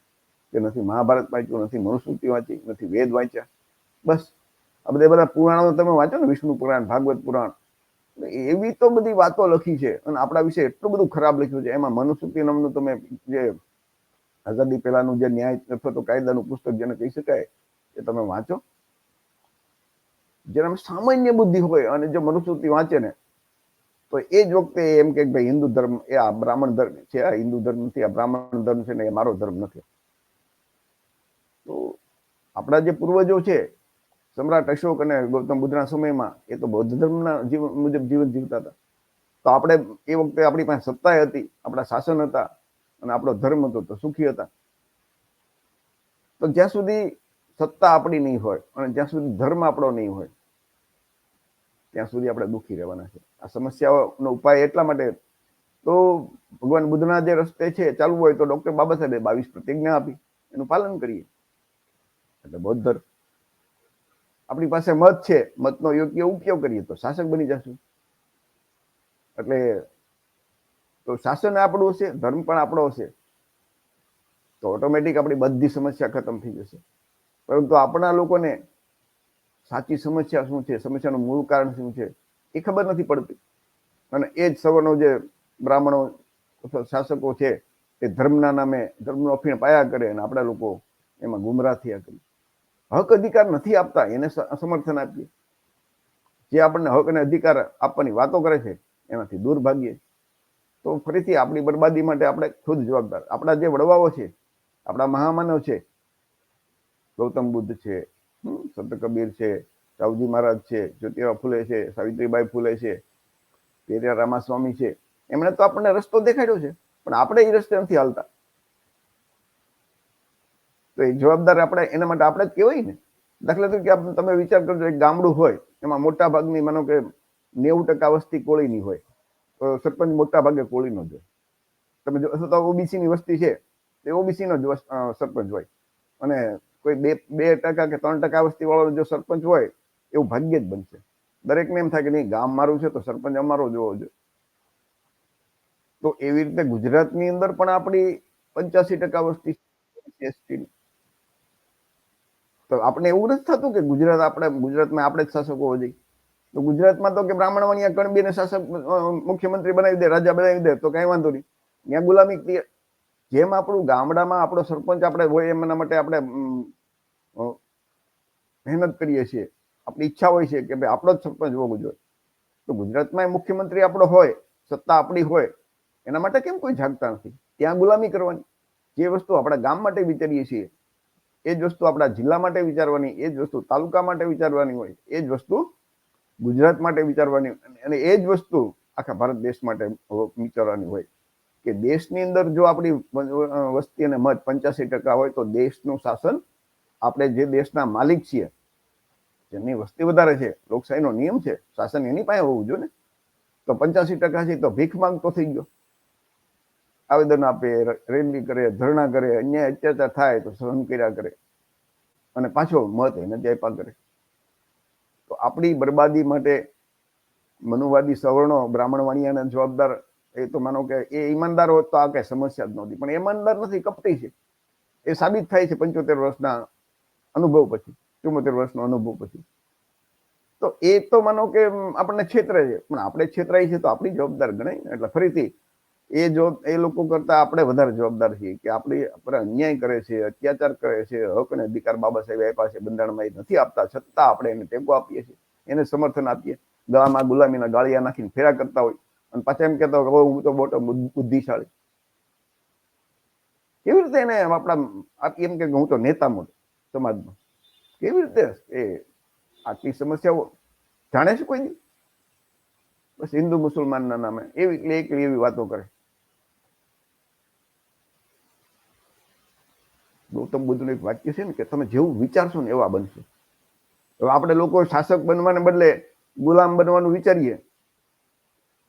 કે નથી મહાભારત વાંચ્યું, નથી મનુસ્મૃતિ વાંચી, નથી વેદ વાંચ્યા. બસ આ બધા પુરાણો તમે વાંચો ને, વિષ્ણુ પુરાણ, ભાગવત પુરાણ, એવી તો બધી વાતો લખી છે અને આપણા વિશે એટલું બધું ખરાબ લખ્યું છે. એમાં મનુસ્મૃતિ નામનું તમે જે આઝાદી પહેલાનું જે ન્યાય અથવા તો કાયદાનું પુસ્તક જેને કહી શકાય એ તમે વાંચો. જેનામાં સામાન્ય બુદ્ધિ હોય અને જો મનુસ્મૃતિ વાંચે ને તો એ જ વખતે એમ કે ભાઈ હિન્દુ ધર્મ એ આ બ્રાહ્મણ ધર્મ છે, આ હિન્દુ ધર્મ નથી, આ બ્રાહ્મણ ધર્મ છે ને એ મારો ધર્મ નથી. તો આપણા જે પૂર્વજો છે, સમ્રાટ અશોક અને ગૌતમ બુદ્ધના સમયમાં, એ તો બૌદ્ધ ધર્મના જીવન મુજબ જીવન જીવતા હતા. તો આપણે એ વખતે આપણી પાસે સત્તા હતી, આપણા શાસન હતા અને આપણો ધર્મ હતો તો સુખી હતા. તો જ્યાં સુધી સત્તા આપણી નહીં હોય અને જ્યાં સુધી ધર્મ આપણો નહીં હોય ત્યાં સુધી આપણે દુઃખી રહેવાના છે. આ સમસ્યાઓનો ઉપાય એટલા માટે તો ભગવાન બુદ્ધના જે રસ્તે છે ચાલવું હોય તો ડોક્ટર બાબા સાહેબે 22 પ્રતિજ્ઞા આપી, એનું પાલન કરીએ એટલે બૌદ્ધ ધર્મ. આપણી પાસે મત છે, મતનો યોગ્ય ઉપયોગ કરીએ તો શાસક બની જશું. એટલે તો શાસન આપણું હશે, ધર્મ પણ આપણો હશે, તો ઓટોમેટિક આપણી બધી સમસ્યા ખતમ થઈ જશે. પરંતુ આપણા લોકોને સાચી સમસ્યા શું છે, સમસ્યાનું મૂળ કારણ શું છે એ ખબર નથી પડતી. અને એ જ સવર્ણો જે બ્રાહ્મણો અથવા શાસકો છે એ ધર્મના નામે ધર્મનો અફીણ પાયા કરે અને આપણા લોકો એમાં ગુમરાહ થયા કરીએ. હક અધિકાર નથી આપતા એને સમર્થન આપીએ. જે આપણને હક અને અધિકાર આપવાની વાતો કરે છે એનાથી દૂર ભાગીએ તો ફરીથી આપણી બરબાદી માટે આપણે ખુદ જવાબદાર. આપણા જે વડવાઓ છે, આપણા મહામાનવ છે, ગૌતમ બુદ્ધ છે, સંત કબીર છે, સાવજી મહારાજ છે, જ્યોતિબા ફૂલે છે, સાવિત્રીબાઈ ફૂલે છે, પેરિયાર રામાસ્વામી છે, એમણે તો આપણને રસ્તો દેખાડ્યો છે, પણ આપણે એ રસ્તે નથી હાલતા. તો એ જવાબદાર આપણે એના માટે આપણે જ કહેવાય ને. દાખલા તરીકે તમે વિચાર કરજો, એક ગામડું હોય એમાં મોટા ભાગની માનો કે 90% વસ્તી કોળીની હોય તો સરપંચ મોટા ભાગે કોળીનો જ હોય. તમે જો અથવા તો ઓબીસી ની વસ્તી છે તે ઓબીસી નો જ સરપંચ હોય, અને કોઈ 2% કે 3% વસ્તી વાળો જો સરપંચ હોય એવું ભાગ્યે જ બનશે. દરેકને એમ થાય કે નહીં ગામ મારું છે તો સરપંચ અમારો જોવો જોઈએ. તો એવી રીતે ગુજરાતની અંદર પણ આપણી 85% વસ્તી એસટી. તો આપણે એવું નથી થતું કે ગુજરાતમાં આપણે જ શાસકો હોવા જોઈએ. તો ગુજરાતમાં તો કે બ્રાહ્મણ વાણિયા કણબીને શાસક મુખ્યમંત્રી બનાવી દે, રાજા બનાવી દે તો કઈ વાંધો નહીં, ત્યાં ગુલામી. જેમ આપણું ગામડામાં આપણો સરપંચ આપણે હોય એમના માટે આપણે મહેનત કરીએ છીએ, આપણી ઈચ્છા હોય છે કે ભાઈ આપણો જ સરપંચ હોવો જોઈએ. તો ગુજરાતમાં મુખ્યમંત્રી આપણો હોય, સત્તા આપણી હોય, એના માટે કેમ કોઈ જાગતા નથી? ત્યાં ગુલામી કરવાની. જે વસ્તુ આપણા ગામ માટે વિચારીએ છીએ એ જ વસ્તુ આપણા જિલ્લા માટે વિચારવાની, એ જ વસ્તુ તાલુકા માટે વિચારવાની હોય, એ જ વસ્તુ ગુજરાત માટે વિચારવાની, અને એ જ વસ્તુ આખા ભારત દેશ માટે વિચારવાની હોય. કે દેશની અંદર જો આપણી વસ્તી અને મત 85% હોય તો દેશનું શાસન આપણે જે દેશના માલિક છીએ, જેમની વસ્તી વધારે છે, લોકશાહીનો નિયમ છે, શાસન એની પાસે હોવું જોઈએ ને. તો 85% છે તો ભીખ માંગતો થઈ ગયો. આવેદન આપે, રેલી કરે, ધરણા કરે, અન્યાય અત્યાચાર થાય તો સહન કર્યા કરે, અને પાછો મત એને જ આપ્યા કરે. તો આપણી બરબાદી માટે મનુવાદી સવર્ણો બ્રાહ્મણ વાણિયાને જવાબદાર, એ તો માનો કે એ ઈમાનદાર હોત તો આ કઈ સમસ્યા જ નહોતી, પણ ઈમાનદાર નથી, કપટી છે. એ સાબિત થાય છે 75 વર્ષના અનુભવ પછી, 74 વર્ષનો અનુભવ પછી. તો એ તો માનો કે આપણને છેતરે છે, પણ આપણે છેતરાઈ છે તો આપણી જવાબદાર ગણાય ને. એટલે ફરીથી એ લોકો કરતા આપણે વધારે જવાબદાર છીએ કે આપણે અન્યાય કરે છે, અત્યાચાર કરે છે, હક અને અધિકાર બાબા સાહેબ આપ્યા છે, બંધારણમાં એ નથી આપતા, છતાં આપણે એને ટેકો આપીએ છીએ, એને સમર્થન આપીએ, ગળામાં ગુલામીના ગાળિયા નાખીને ફેરા કરતા હોય, અને પાછા એમ કહેતા હોય હું તો મોટો બુદ્ધિશાળી. કેવી રીતે એને આપણા એમ કે હું તો નેતા મોટો સમાજમાં? કેવી રીતે એ આટલી સમસ્યાઓ જાણે છે કોઈ દી? બસ હિન્દુ મુસલમાનના નામે એવી વાતો કરે. ગૌતમ બુદ્ધનું એક વાક્ય છે ને કે તમે જેવું વિચારશો ને એવા બનશો. તો આપણે લોકો શાસક બનવાને બદલે ગુલામ બનવાનું વિચારીએ.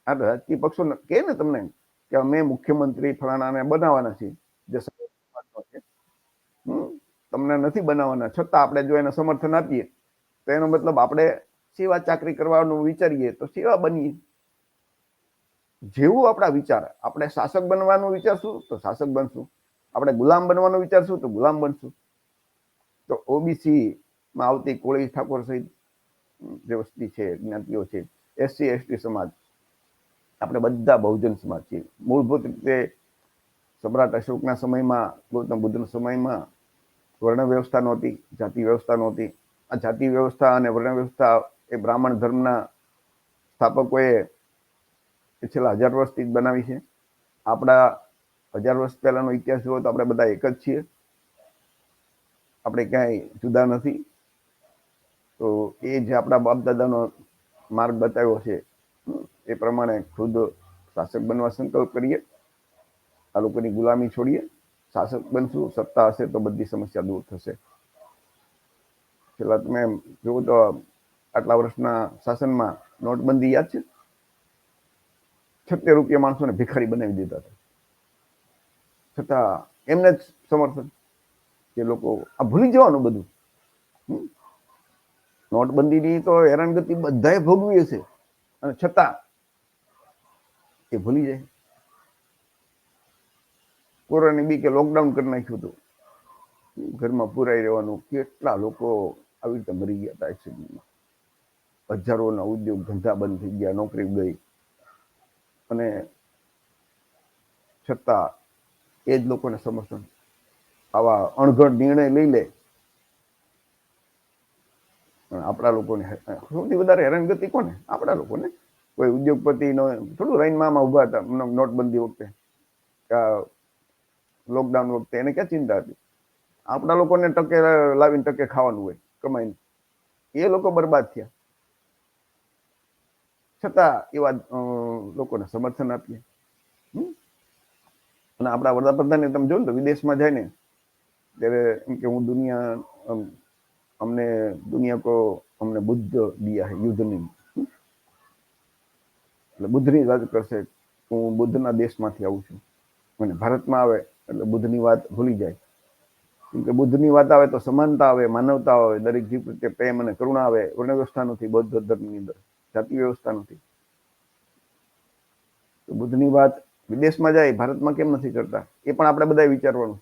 આ રાજકીય પક્ષો કે ને તમને કે અમે મુખ્યમંત્રી ફલાણાને બનાવવાના છીએ, જે તમને નથી બનાવવાના, છતાં આપણે જો એને સમર્થન આપીએ તો એનો મતલબ આપણે સેવા ચાકરી કરવાનું વિચારીએ તો સેવા બનીએ. જેવું આપણા વિચાર, આપણે શાસક બનવાનું વિચારશું તો શાસક બનશું, આપણે ગુલામ બનવાનું વિચારશું તો ગુલામ બનશું. તો ઓબીસી માં આવતી કોળી ઠાકોર સહિત જે વસ્તી છે, જ્ઞાતિઓ છે, એસસી એસટી સમાજ, આપણે બધા બહુજન સમાજ છીએ. મૂળભૂત રીતે સમ્રાટ અશોકના સમયમાં, ગૌતમ બુદ્ધના સમયમાં વર્ણ વ્યવસ્થા નહોતી, જાતિ વ્યવસ્થા નહોતી. આ જાતિ વ્યવસ્થા અને વર્ણ વ્યવસ્થા એ બ્રાહ્મણ ધર્મના સ્થાપકોએ છેલ્લા 1000 વર્ષથી જ બનાવી છે. આપણા 1000 વર્ષ પહેલાનો ઇતિહાસ જુઓ તો આપણે બધા એક જ છીએ, આપણે ક્યાંય જુદા નથી. તો એ જે આપણા બાપ દાદાનો માર્ગ બતાવ્યો છે એ પ્રમાણે ખુદ શાસક બનવા સંકલ્પ કરીએ, આ લોકોની ગુલામી છોડીએ, શાસક બનશું, સત્તા હશે તો બધી સમસ્યા દૂર થશે. છેલ્લા તમે જુઓ તો આટલા વર્ષના શાસનમાં નોટબંધી યાદ છે? 76 રૂપિયા માણસોને ભિખારી બનાવી દીધા હતા, છતાં એમને જ સમર્થન. કે લોકો આ ભૂલી જવાનું બધું. નોટબંધીની તો હેરાનગતિ બધાએ ભોગવી હશે, અને છતાં એ ભૂલી જાય. કોરોનાની બીકે લોકડાઉન કરી નાખ્યું હતું, ઘરમાં પુરાઈ રહેવાનું. કેટલા લોકો આવી રીતે મરી ગયા હતા એક્સિડન્ટમાં. હજારોના ઉદ્યોગ ધંધા બંધ થઈ ગયા, નોકરી ગઈ, અને છતાં એ જ લોકોને સમર્થન. આવા અણઘડ નિર્ણય લઈ લે. આપણા લોકોને સૌથી વધારે હેરાનગતિ કોને? આપણા લોકોને. કોઈ ઉદ્યોગપતિનો થોડું લાઈનમાં ઉભા હતા નોટબંધી વખતે, લોકડાઉન વખતે, એને ક્યાં ચિંતા હતી? આપણા લોકોને ટકે લાવીને ટકે ખાવાનું હોય કમાઈને. એ લોકો બરબાદ થયા, છતાં એવા લોકોને સમર્થન આપીએ. અને આપણા વડાપ્રધાને તમે જોયું ને તો વિદેશમાં જાય ને ત્યારે એમ કે હું हमने दुनिया को हमने बुद्ध दिया है, युद्ध नहीं. એટલે બુદ્ધની વાત કરશે, હું બુદ્ધના દેશમાંથી આવું છું, અને ભારતમાં આવે એટલે બુદ્ધની વાત ભૂલી જાય. કેમ કે બુદ્ધની વાત આવે તો સમાનતા આવે, માનવતા આવે, દરેક જીવ પ્રત્યે પ્રેમ અને કરુણા આવે. વર્ણ વ્યવસ્થા નથી બૌદ્ધ ધર્મની અંદર, જાતિ વ્યવસ્થા નથી. તો બુદ્ધની વાત વિદેશમાં જાય, ભારતમાં કેમ નથી કરતા, એ પણ આપણે બધા વિચારવાનું.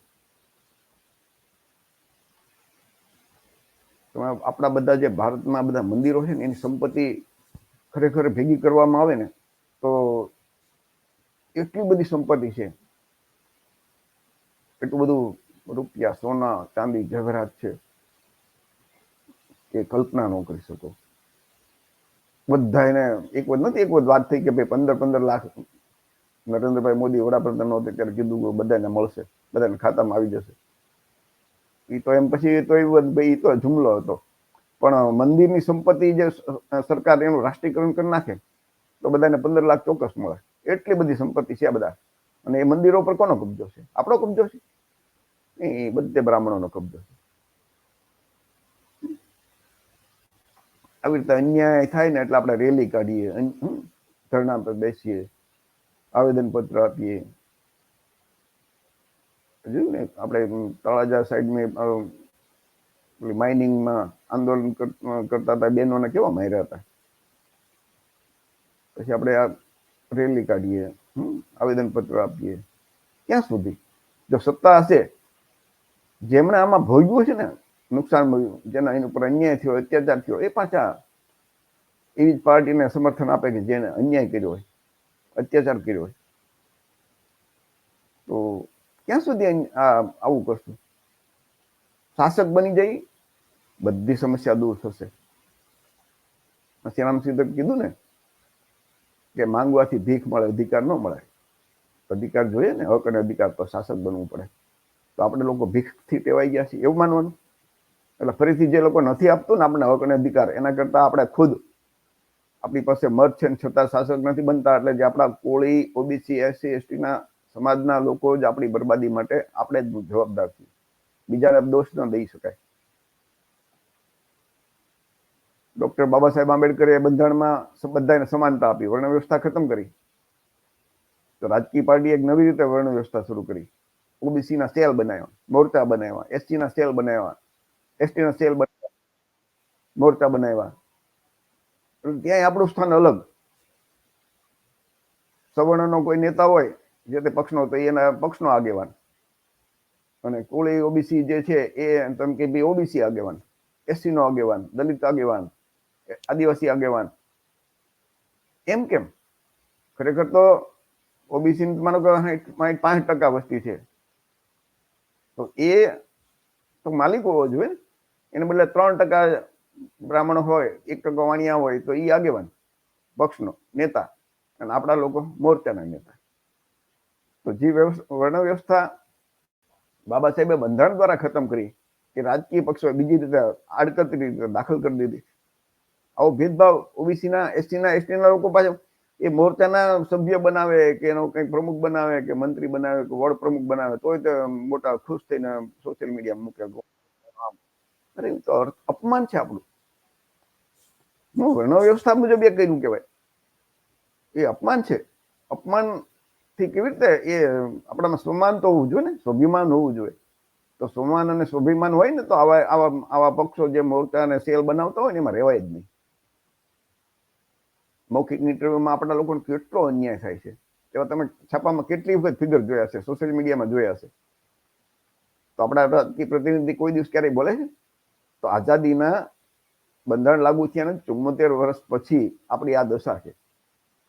આપણા બધા જે ભારતમાં બધા મંદિરો છે ને, એની સંપત્તિ ખરેખર ભેગી કરવામાં આવે ને તો એટલી બધી સંપત્તિ છે, એટલું બધું રૂપિયા, સોના, ચાંદી, જવાહરાત છે કે કલ્પના ન કરી શકો. બધા એને એક વખત વાત થઈ કે ભાઈ 15 લાખ નરેન્દ્રભાઈ મોદી વડાપ્રધાન નહોતા ત્યારે કીધું બધાને મળશે, બધાને ખાતામાં આવી જશે. એ તો એમ પછી તો એ તો જુમલો હતો. પણ મંદિરની સંપત્તિ જે સરકાર એનું રાષ્ટ્રીયકરણ કરી નાખે તો બધાને 15 લાખ ચોક્કસ મળે. એટલી બધી સંપત્તિ છે આ બધા. અને એ મંદિરો પર કોનો કબજો છે? આપણો કબજો છે? એ બધે બ્રાહ્મણોનો કબજો છે. આવી રીતે અન્યાય થાય ને એટલે આપણે રેલી કાઢીએ, ધરણા પર બેસીએ, આવેદન પત્ર આપીએ. જોયું ને આપણે તળાજા સાઈડમાં માઇનિંગમાં આંદોલન કરતા હતા, બહેનોને કેવા માર્યા હતા. પછી આપણે આ રેલી કાઢીએ, આવેદન પત્ર આપીએ. ક્યાં સુધી? જો સત્તા હશે, જેમણે આમાં ભોગવ્યું છે ને નુકસાન મળ્યું, જેના એની ઉપર અન્યાય થયો, અત્યાચાર થયો, એ પાછા એવી જ પાર્ટીને સમર્થન આપે કે જેને અન્યાય કર્યો હોય, અત્યાચાર કર્યો હોય. તો ક્યાં સુધી આવું કરશું? શાસક બની જઈ, બધી સમસ્યા દૂર થશે. શ્રીરામ સિદ્ધ કીધું ને કે માંગવાથી ભીખ મળે, અધિકાર ન મળે. અધિકાર જોઈએ ને, હક અને અધિકાર, તો શાસક બનવું પડે. તો આપણે લોકો ભીખથી ટેવાઈ ગયા છીએ એવું માનવાનું. એટલે ફરીથી જે લોકો નથી આપતું ને આપણે હક અને અધિકાર, એના કરતા આપણે ખુદ આપણી પાસે મત છે ને છતાં શાસક નથી બનતા, એટલે જે આપણા કોળી, ઓબીસી, એસસી, એસટીના સમાજના લોકો જ આપણી બરબાદી માટે આપણે જ જવાબદાર છીએ. બીજાને દોષ ન દઈ શકાય. ડોક્ટર બાબા સાહેબ આંબેડકરે બંધારણમાં બધાને સમાનતા આપી, વર્ણ વ્યવસ્થા ખતમ કરી. તો રાજકીય પાર્ટી એક નવી રીતે વર્ણ વ્યવસ્થા શરૂ કરી. ઓબીસીના સેલ બનાવ્યા, મોરચા બનાવ્યા, એસટીના સેલ બનાવ્યા, એસટીના સેલ બનાવ્યા, મોરચા બનાવ્યા. ત્યાં આપણું સ્થાન અલગ. સવર્ણનો કોઈ નેતા હોય જે તે પક્ષનો, તો એના પક્ષનો આગેવાન. અને કોળી ઓબીસી જે છે એ તમે કે ભાઈ ઓબીસી આગેવાન, એસસી નો આગેવાન, દલિત આગેવાન, આદિવાસી આગેવાન. એમ કેમ? ખરેખર તો ઓબીસી માનો કે 65% વસ્તી છે, તો એ તો માલિક હોવો જોઈએ. એને બદલે 3% બ્રાહ્મણ હોય, 1% વાણિયા હોય, તો એ આગેવાન પક્ષનો નેતા, અને આપણા લોકો મોરચાના નેતા. તો જે વર્ણ વ્યવસ્થા બાબા સાહેબે બંધારણ દ્વારા ખતમ કરી, કે રાજકીય પક્ષો બીજી રીતે આડકતરી રીતે દાખલ કરી દીધી. આવો ભેદભાવ ઓબીસીના, એસટીના, એસટીના લોકો પાછળ એ મોરચાના સભ્ય બનાવે કે એનો કંઈક પ્રમુખ બનાવે કે મંત્રી બનાવે કે વોર્ડ પ્રમુખ બનાવે, તોય તે મોટા ખુશ થઈને સોશિયલ મીડિયામાં મૂકે. અરે તો અપમાન છે આપણું. વર્ણ વ્યવસ્થા મુજબ એ કર્યું કહેવાય, એ અપમાન છે. અપમાન થી કેવી રીતે? એ આપણામાં સ્વમાન તો હોવું જોઈએ ને, સ્વાભિમાન હોવું જોઈએ. તો સ્વમાન અને સ્વાભિમાન હોય ને તો આવા પક્ષો જે મોરચા અને સેલ બનાવતા હોય ને એમાં રહેવાય જ નહીં. મૌખિક ઇન્ટરવ્યુમાં આપણા લોકોને કેટલો અન્યાય થાય છે, એવા તમે છાપામાં કેટલી વખત ફિગર જોયા છે, સોશિયલ મીડિયામાં જોયા છે. તો આપણા રાજકીય પ્રતિનિધિ કોઈ દિવસ ક્યારેય બોલે છે? તો આઝાદીના બંધારણ લાગુ થયા ને 74 વર્ષ પછી આપણી આ દશા છે.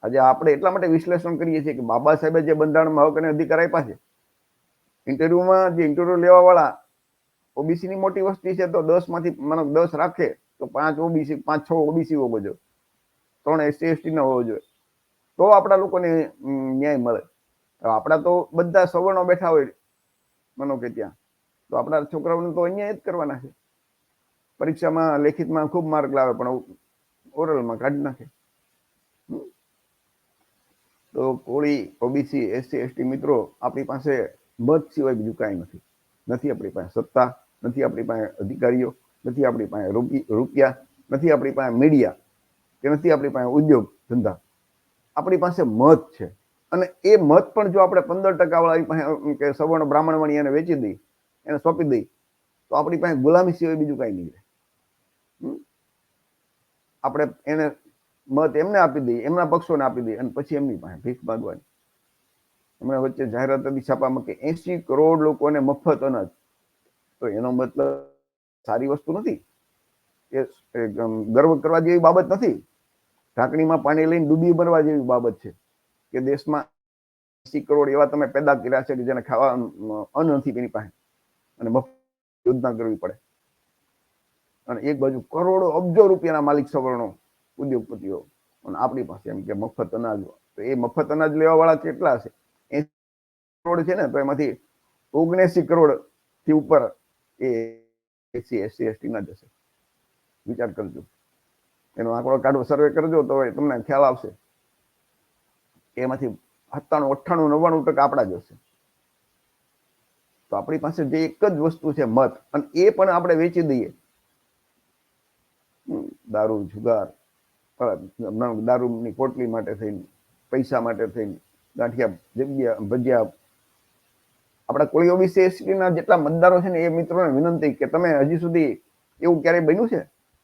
આજે આપણે એટલા માટે વિશ્લેષણ કરીએ છીએ કે બાબા સાહેબે જે બંધારણમાં હક અને અધિકાર આપ્યા છે, ઇન્ટરવ્યુમાં જે ઇન્ટરવ્યુ લેવા વાળા ઓબીસીની મોટી વસ્તી છે, તો 10માંથી માનો 10 રાખે તો 5 ઓબીસી, 5-6 ઓબીસી હોવો જોઈએ, 3 એસસી એસટી ના હોવો જોઈએ, તો આપણા લોકોને ન્યાય મળે. આપણા તો બધા સવર્ણો બેઠા હોય માનો કે ત્યાં, તો આપણા છોકરાઓને તો અન્યાય જ કરવાના છે. પરીક્ષામાં લેખિતમાં ખૂબ માર્ક લાવે પણ ઓરલમાં કાઢી નાખે. તો કોળી, ઓબીસી, એસસી, એસટી મિત્રો, આપણી પાસે મત સિવાય બીજું કાંઈ નથી. નથી આપણી પાસે સત્તા, નથી આપણી પાસે અધિકારીઓ, નથી આપણી પાસે રૂપિયા, નથી આપણી પાસે મીડિયા, કે નથી આપણી પાસે ઉદ્યોગ ધંધા. આપણી પાસે મત છે, અને એ મત પણ જો આપણે 15% વાળા કે સવર્ણ બ્રાહ્મણ વાળી એને વેચી દઈ, એને સોંપી દઈ, તો આપણી પાસે ગુલામી સિવાય બીજું કઈ નહીં રહે. આપણે એને મત એમને આપી દઈએ, એમના પક્ષોને આપી દઈએ, અને પછી એમની પાસે ભીખ માંગવાની. હમણાં વચ્ચે જાહેરાત હતી છાપામાં કે 80 કરોડ લોકોને મફત અનાજ. તો એનો મતલબ સારી વસ્તુ નથી, એ ગર્વ કરવા જેવી બાબત નથી. ઢાંકણીમાં પાણી લઈને ડૂબી મરવા જેવી બાબત છે કે દેશમાં 80 કરોડ એવા તમે પેદા કર્યા છે કે જેને ખાવા અન્ન નથી તેની પાસે, અને મફત યોજના કરવી પડે. અને એક બાજુ કરોડો અબજો રૂપિયાના માલિક સવર્ણો, ઉદ્યોગપતિઓ, અને આપણી પાસે એમ કે મફત અનાજ. તો એ મફત અનાજ લેવા વાળા કેટલા હશે? 80 કરોડ છે ને, તો એમાંથી 79 કરોડ થી ઉપર એ SC/ST ના જશે. વિચાર કરજો, એનો આંકડો કાઢવો, સર્વે કરજો તો તમને ખ્યાલ આવશે. એમાંથી 97, 98, 99% આપણા જ હશે. તો આપણી પાસે જે એક જ વસ્તુ છે મત, અને એ પણ આપણે વેચી દઈએ. દારૂ, જુગાર, દારૂની પોટલી માટે થઈને, પૈસા માટે થઈને, ગાંઠિયા, જગ્યા, ભજીયા. આપણા કોળી ઓબીસી ST ના જેટલા મતદારો છે ને, એ મિત્રોને વિનંતી કે તમે હજી સુધી એવું ક્યારેય બન્યું છે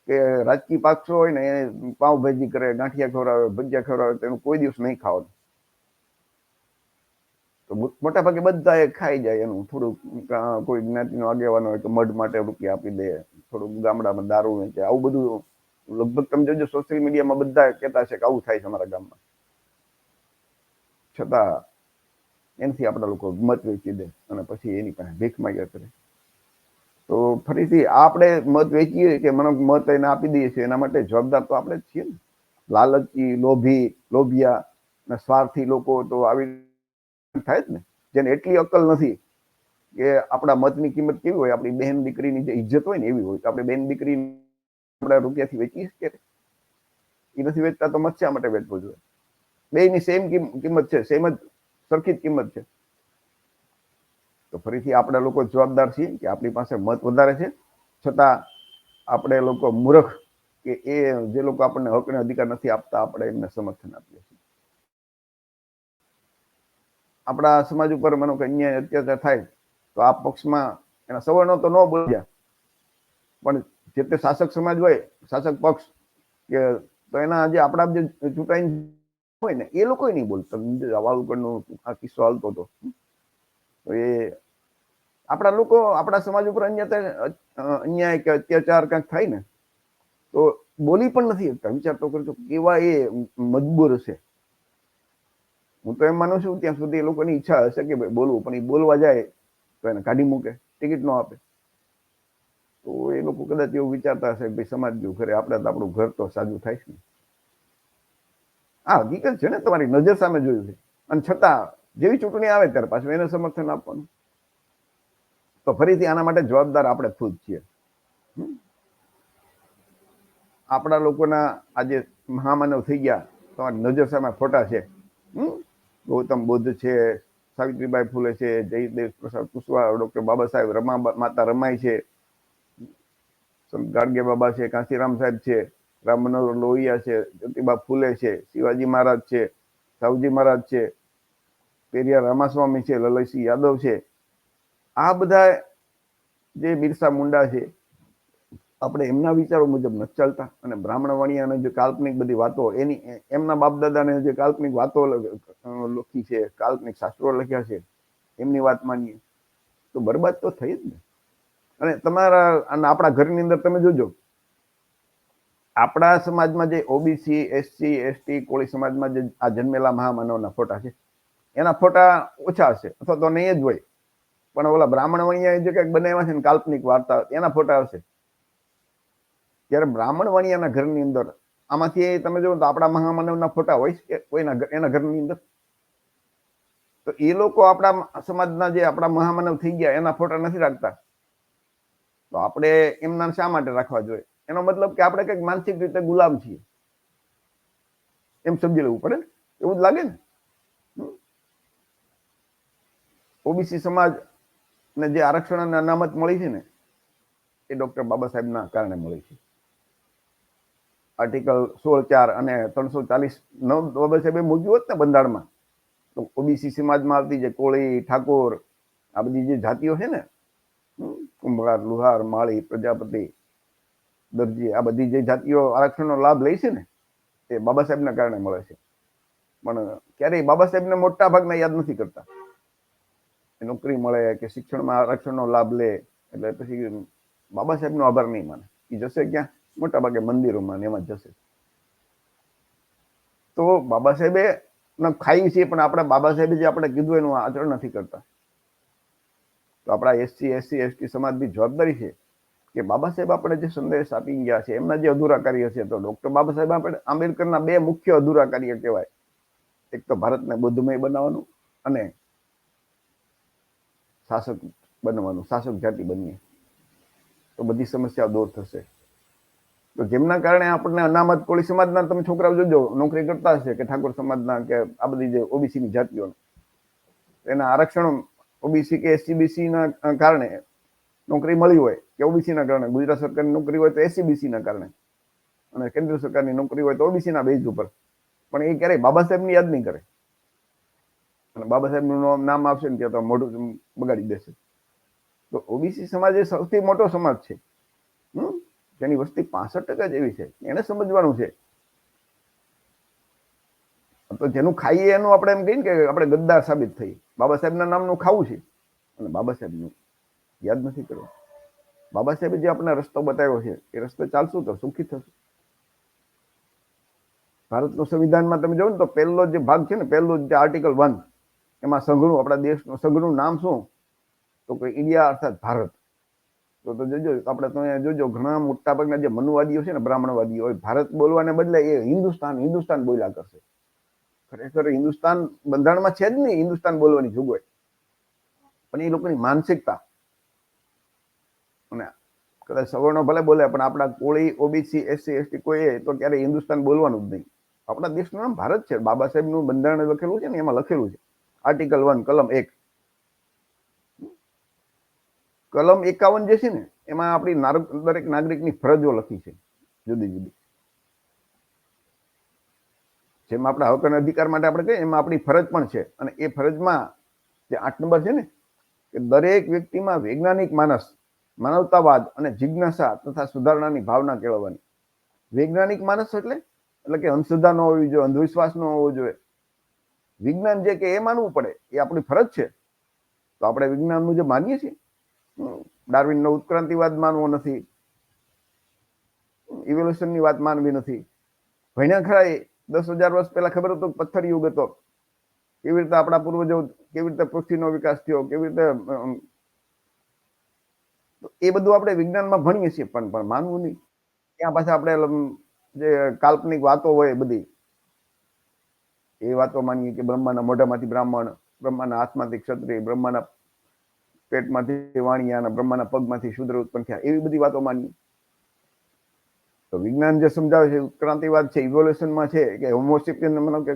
કે રાજકીય પક્ષો હોય ને એ પાવભાજી કરે, ગાંઠિયા ખવડાવે, ભજીયા ખવડાવે, તો એનું કોઈ દિવસ નહીં ખાવાનું. તો મોટા ભાગે બધા એ ખાઈ જાય એનું. થોડુંક કોઈ જ્ઞાતિનો આગેવાનો હોય તો મઢ માટે રૂપિયા આપી દે, થોડુંક ગામડામાં દારૂ વેચે, આવું બધું લગભગ તમે જોજો સોશિયલ મીડિયામાં બધા કહેતા છે કે આવું થાય છે અમારા ગામમાં. છતાં એનાથી આપણા લોકો મત વેચી દે અને પછી એની પાસે ભીખ માંગ્યા કરે. તો ફરીથી આપણે મત વેચીએ કે મને મત એને આપી દઈએ છીએ, એના માટે જવાબદાર તો આપણે જ છીએ ને. લાલચી, લોભિયા અને સ્વાર્થી લોકો તો આવી થાય જ ને. જેને એટલી અક્કલ નથી કે આપણા મતની કિંમત કેવી હોય, આપણી બહેન દીકરીની જે ઇજ્જત હોય ને એવી હોય. તો આપણે બહેન દીકરી આપણા રૂપિયાથી વેચી શકીએ? એ નથી વેચતા તો મત શા માટે વેચવો જોઈએ? બેયની સેમ કિંમત છે, સેમ જ સરખી જ કિંમત છે. તો ફરીથી આપણે લોકો જવાબદાર છીએ કે આપણી પાસે મત વધારે છે, છતાં આપણે લોકો મૂર્ખ કે એ જે લોકો આપણને હક અને અધિકાર નથી આપતા, આપણે એમને સમર્થન આપીએ છીએ. આપણા સમાજ ઉપર માનો કે અન્યાય અત્યાચાર થાય તો આ પક્ષમાં એના સવર્ણો તો ન બોલ્યા, પણ જે તે શાસક સમાજ હોય, શાસક પક્ષ, કે તો એના જે આપણા જે ચૂંટાઈને હોય ને એ લોકો નહીં બોલતા. વાળુકરનો આ કિસ્સો હાલતો હતો. તો એ આપણા લોકો આપણા સમાજ ઉપર અન્યાય કે અત્યાચાર કંઈક થાય ને તો બોલી પણ નથી શકતા. વિચાર તો કરજો કેવા એ મજબૂર હશે. હું તો એમ માનું છું ત્યાં સુધી એ લોકોની ઈચ્છા હશે કે બોલવું, પણ એ બોલવા જાય તો એને કાઢી મૂકે, ટિકિટ ન આપે. તો એ લોકો કદાચ એવું વિચારતા હશે ભાઈ સમાજ જેવું કરે, આપણે તો આપણું ઘર તો સાજું થાય છે. હા, હકીકત છે ને, તમારી નજર સામે જોયું છે. અને છતાં જેવી ચૂંટણી આવે ત્યારે પાછું એને સમર્થન આપવાનું. તો ફરીથી આના માટે જવાબદાર આપણે ખુદ છીએ. આપણા લોકોના આજે મહામાનવ થઈ ગયા, તમારી નજર સામે ફોટા છે. ગૌતમ બુદ્ધ છે, સાવિત્રીબાઈ ફૂલે છે, જયદેવ પ્રસાદ કુશવાહા, ડોક્ટર બાબા સાહેબ, માતા રમાઈ છે, ગાડગે બાબા છે, કાંશીરામ સાહેબ છે, રામ મનોહર લોહિયા છે, જ્યોતિબા ફૂલે છે, શિવાજી મહારાજ છે, સાવજી મહારાજ છે, પેરિયાર રામાસ્વામી છે, લલયસિંહ યાદવ છે. આ બધા જે બિરસા મુંડા છે, આપણે એમના વિચારો મુજબ નથી ચાલતા. અને બ્રાહ્મણ વાણિયાને જે કાલ્પનિક બધી વાતો, એમના બાપ દાદાને જે કાલ્પનિક વાતો લખી છે, કાલ્પનિક શાસ્ત્રો લખ્યા છે, એમની વાત માનીએ તો બરબાદ તો થઈ જ ને. અને આપણા ઘરની અંદર તમે જોજો, આપણા સમાજમાં જે ઓબીસી, SC, ST, કોળી સમાજમાં જે આ જન્મેલા મહામાનવના ફોટા છે, એના ફોટા ઓછા હશે અથવા તો નહીં જ હોય. પણ ઓલા બ્રાહ્મણ વાણિયા જે કંઈક બનાવ્યા છે ને કાલ્પનિક વાર્તા, એના ફોટા હશે. ત્યારે બ્રાહ્મણ વાણિયાના ઘરની અંદર આમાંથી તમે જોવો તો આપણા મહામાનવના ફોટા હોય છે કોઈના એના ઘરની અંદર? તો એ લોકો આપણા સમાજના જે આપણા મહામાનવ થઈ ગયા એના ફોટા નથી રાખતા. તો આપણે એમના શા માટે રાખવા જોઈએ? એનો મતલબ કે આપણે કંઈક માનસિક રીતે ગુલામ છીએ, એમ સમજી લેવું પડે. એવું જ લાગે ને. ઓબીસી સમાજ ને જે આરક્ષણ અને અનામત મળી છે ને, એ ડોક્ટર બાબા સાહેબના કારણે મળી છે. આર્ટિકલ 16(4) અને 340(9) બાબા સાહેબે મૂક્યું હોત ને બંધારણમાં, તો ઓબીસી સમાજમાં આવતી જે કોળી, ઠાકોર, આ બધી જે જાતિઓ છે ને, કુંભાર, લુહાર, માળી, પ્રજાપતિ, દરજી, આ બધી જે જાતિઓ આરક્ષણનો લાભ લે છે ને, એ બાબા સાહેબના કારણે મળે છે. પણ ક્યારેય બાબા સાહેબને મોટા ભાગના યાદ નથી કરતા. નોકરી મળે કે શિક્ષણમાં આરક્ષણનો લાભ લે એટલે પછી બાબા સાહેબનો આભાર નહીં માને. એ જશે ક્યાં? મોટા ભાગે મંદિરોમાં ને એમાં જશે. તો બાબા સાહેબે ખાઈ છે, પણ આપણા બાબા સાહેબે જે આપણે કીધું એનું આચરણ નથી કરતા. તો આપણા SC, ST સમાજની જવાબદારી છે કે બાબા સાહેબ આપણે જે સંદેશ આપી ગયા છે એમના જે અધૂરા કાર્ય છે, તો ડોક્ટર બાબા સાહેબ આંબેડકરના 2 મુખ્ય અધૂરા કાર્ય કહેવાય. એક તો ભારતને બૌદ્ધમય બનાવવાનું અને શાસક બનવાનું, શાસક જાતિ બનીએ તો બધી સમસ્યા દૂર થશે. તો જેમના કારણે આપણને અનામત કોળી સમાજના તમે છોકરાઓ જોજો નોકરી કરતા હશે, કે ઠાકોર સમાજના, કે આ બધી જે ઓબીસીની જાતિઓ, એના આરક્ષણ ઓબીસી કે SC/BC ના કારણે નોકરી મળી હોય, કે ઓબીસી ના કારણે ગુજરાત સરકારની નોકરી હોય તો SC/BC ના કારણે, અને કેન્દ્ર સરકારની નોકરી હોય તો ઓબીસી ના બેઝ ઉપર. પણ એ ક્યારેય બાબા સાહેબની યાદ નહીં કરે. અને બાબા સાહેબનું નામ આવશે ને ત્યાં તો મોઢું બગાડી દેશે. તો ઓબીસી સમાજ એ સૌથી મોટો સમાજ છે, જેની વસ્તી 65% જેવી છે. એને સમજવાનું છે. તો જેનું ખાઈએ એનું આપણે એમ કહીએ કે આપણે ગદ્દાર સાબિત થઈ. બાબા સાહેબના નામનું ખાવું છે અને બાબા સાહેબનું યાદ નથી કરવું. બાબા સાહેબે જે આપણને રસ્તો બતાવ્યો છે એ રસ્તે ચાલશું તો સુખી થશું. ભારતનું સંવિધાનમાં તમે જોવો ને તો પહેલો જે ભાગ છે ને, પહેલું જે આર્ટિકલ 1, એમાં સંઘનું, આપણા દેશનું સંઘનું નામ શું? તો કે ઇન્ડિયા, અર્થાત ભારત. તો જોજો આપણે તો જોજો ઘણા મોટા ભાગના જે મનુવાદીઓ છે ને, બ્રાહ્મણવાદીઓ, ભારત બોલવાને બદલે એ હિન્દુસ્તાન બોલ્યા કરશે. ખરેખર હિન્દુસ્તાન બંધારણમાં છે જ નહીં હિન્દુસ્તાન બોલવાની જોગવાઈ, પણ એ લોકોની માનસિકતા. અને કદાચ સવર્ણો ભલે બોલે, પણ આપણા કોળી, ઓબીસી, SC, ST કોઈ તો ક્યારેય હિન્દુસ્તાન બોલવાનું જ નહીં. આપણા દેશનું નામ ભારત છે. બાબા સાહેબનું બંધારણ લખેલું છે ને, એમાં લખેલું છે આર્ટિકલ 1 કલમ 1. કલમ 51 જે છે ને, એમાં આપણી દરેક નાગરિકની ફરજો લખી છે જુદી જુદી. જેમ આપણા હક અને અધિકાર માટે આપણે કહીએ, એમાં આપણી ફરજ પણ છે. અને એ ફરજમાં જે 8 નંબર છે ને, કે દરેક વ્યક્તિમાં વૈજ્ઞાનિક માનસ, માનવતાવાદ અને જિજ્ઞાસા તથા સુધારણાની ભાવના કેળવવાની. વૈજ્ઞાનિક માનસ એટલે કે અંધશ્રદ્ધા ન હોવી જોઈએ, અંધવિશ્વાસ ન હોવો જોઈએ. વિજ્ઞાન જે કે એ માનવું પડે, એ આપણી ફરજ છે. તો આપણે વિજ્ઞાન મુજબ માનીએ છીએ. ડાર્વિનનો ઉત્ક્રાંતિવાદ માનવો નથી, ઇવોલ્યુશનની વાત માનવી નથી. ભણ્યા ખરા 10,000 વર્ષ પહેલા ખબર હતું પથ્થર યુગ હતો, કેવી રીતે આપણા પૂર્વજો, કેવી રીતે પૃથ્વીનો વિકાસ થયો, કેવી રીતે, એ બધું આપણે વિજ્ઞાનમાં ભણીએ છીએ, પણ માનવું નહીં. ત્યાં પાછા આપણે જે કાલ્પનિક વાતો હોય બધી, એ વાતો માનીએ કે બ્રહ્માના મોઢામાંથી બ્રાહ્મણ, બ્રહ્માના હાથમાંથી ક્ષત્રિય, બ્રહ્માના પેટમાંથી વાણિયા અને બ્રહ્માના પગમાંથી શૂદ્ર ઉત્પન્ન થયા, એવી બધી વાતો માનીએ. તો વિજ્ઞાન જે સમજાવે છે ઉત્ક્રાંતિવાદ છે, ઇવોલ્યુશનમાં છે, કે હોમોસેપિયન માનો કે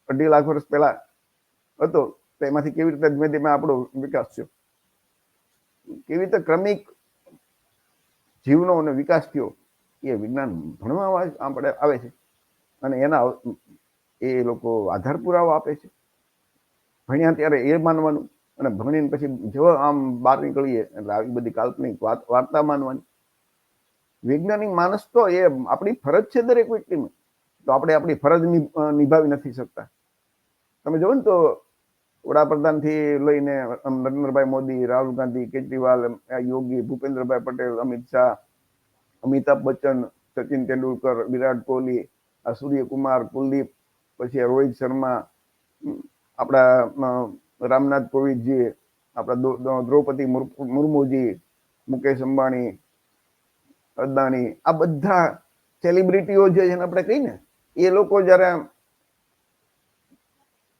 2.5 લાખ વર્ષ પહેલા હતો, તો એમાંથી કેવી રીતે ધીમે ધીમે આપણો વિકાસ થયો, કેવી રીતે ક્રમિક જીવનો અને વિકાસ થયો, એ વિજ્ઞાન ભણવા આપણે આવે છે. અને એના એ લોકો આધાર પુરાવો આપે છે. ભણ્યા ત્યારે એ માનવાનું, અને ભણીને પછી જો આમ બહાર નીકળીએ એટલે આવી બધી કાલ્પનિક વાર્તા માનવાની. વૈજ્ઞાનિક માણસ તો એ આપણી ફરજ છે દરેક વ્યક્તિમાં. તો આપણે આપણી ફરજ નિભાવી નથી શકતા. તમે જોવો ને તો વડાપ્રધાન થી લઈને નરેન્દ્રભાઈ મોદી, રાહુલ ગાંધી, કેજરીવાલ, યોગી, ભૂપેન્દ્રભાઈ પટેલ, અમિત શાહ, અમિતાભ બચ્ચન, સચિન તેંડુલકર, વિરાટ કોહલી, સૂર્યકુમાર, કુલદીપ, પછી રોહિત શર્મા, આપણા રામનાથ કોવિંદજી, આપણા દ્રૌપદી મુર્મુજી, મુકેશ અંબાણી, અદાણી, આ બધા સેલિબ્રિટીઓ જે છે આપણે કહીએ ને, એ લોકો જયારે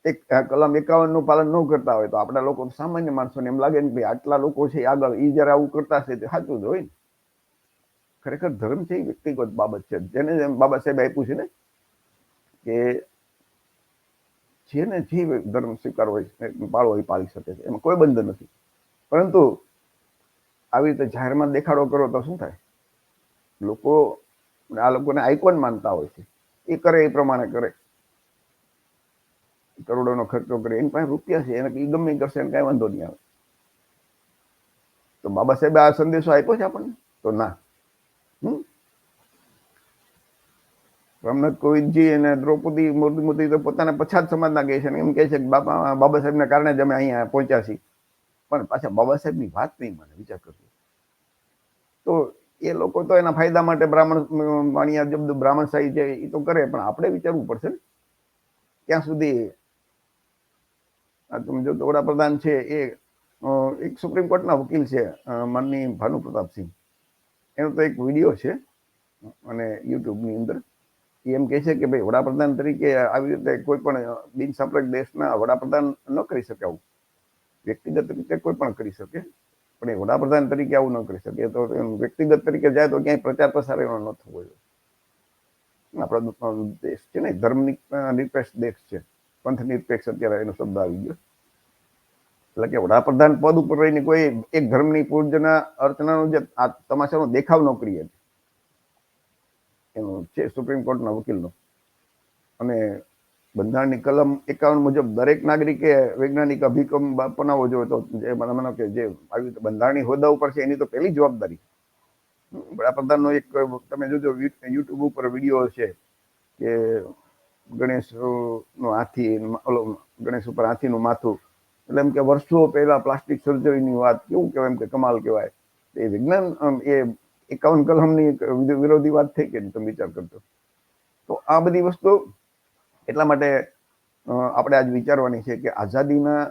એક કલમ 51 નું પાલન ન કરતા હોય તો આપણા લોકો સામાન્ય માણસોને એમ લાગે ને કે આટલા લોકો છે આગળ, એ જયારે આવું કરતા છે તે સાચું જ હોય ને. ખરેખર ધર્મ છે એ વ્યક્તિગત બાબત છે, જેને બાબા સાહેબ આપ્યું છે ને, કે જેને જે ધર્મ સ્વીકાર હોય પાળવો હોય પાળી શકે છે, એમાં કોઈ બંધન નથી. પરંતુ આવી રીતે જાહેરમાં દેખાડો કરો તો શું થાય? લોકો આ લોકોને આઇકોન માનતા હોય છે. એ કરે એ પ્રમાણે કરે, કરોડોનો ખર્ચો કરે, એની પાસે રૂપિયા છે, એને એ ગમે કરશે, એને કઈ વાંધો નહીં આવે. તો બાબા સાહેબે આ સંદેશો આપ્યો છે આપણને? તો ના. રામનાથ કોવિંદજી અને દ્રૌપદી મુર્મુ તો પોતાના પછાત સમાજના કહે છે, એમ કહે છે કે બાબા સાહેબના કારણે જ અમે અહીંયા પહોંચ્યા છીએ. પણ પાછા બાબા સાહેબની વાત નહીં માને, વિચાર કરજો. તો એ લોકો તો એના ફાયદા માટે બ્રાહ્મણ વાણિયા જબ્દ બ્રાહ્મણશાહી છે એ તો કરે, પણ આપણે વિચારવું પડશે ને ક્યાં સુધી. તમે જો તો વડાપ્રધાન છે એ એક સુપ્રીમ કોર્ટના વકીલ છે, માનની ભાનુ પ્રતાપસિંહ. એનો તો એક વિડીયો છે અને યુટ્યુબની અંદર એમ કહે છે કે ભાઈ વડાપ્રધાન તરીકે આવી રીતે કોઈ પણ બિનસાંપ્રદાયિક દેશના વડાપ્રધાન ન કરી શકે આવું. વ્યક્તિગત રીતે કોઈ પણ કરી શકે, પણ એ વડાપ્રધાન તરીકે આવું ન કરી શકે. તો વ્યક્તિગત તરીકે જાય તો ક્યાંય પ્રચાર પ્રસાર એનો ન થવો જોઈએ. આપણો દેશ છે ને ધર્મ નિરપેક્ષ દેશ છે, પંથ નિરપેક્ષ અત્યારે એનો શબ્દ આવી ગયો. એટલે કે વડાપ્રધાન પદ ઉપર રહીને કોઈ એક ધર્મની પૂજના અર્ચનાનો જે તમાશાનો દેખાવ ન કરીએ, એનું છે સુપ્રીમ કોર્ટના વકીલનો. અને બંધારણની કલમ 51 મુજબ દરેક નાગરિકે વૈજ્ઞાનિક અભિગમ અપનાવવો જોઈએ. તો જે માનો કે જે આવી બંધારણીય હોદ્દા ઉપર છે એની તો પહેલી જવાબદારી વડાપ્રધાનનો એક તમે જોજો યુટ્યુબ ઉપર વિડીયો છે કે ગણેશનો હાથી, ગણેશ ઉપર હાથીનું માથું, એટલે એમ કે વર્ષો પહેલા પ્લાસ્ટિક સર્જરીની વાત, કેવું કહેવાય, એમ કે કમાલ કહેવાય. એ વિજ્ઞાન એ 51 કલમની વિરોધી વાત થઈ કે તમે વિચાર કરજો. તો આ બધી વસ્તુ એટલા માટે આપણે આજ વિચારવાની છે કે આઝાદીના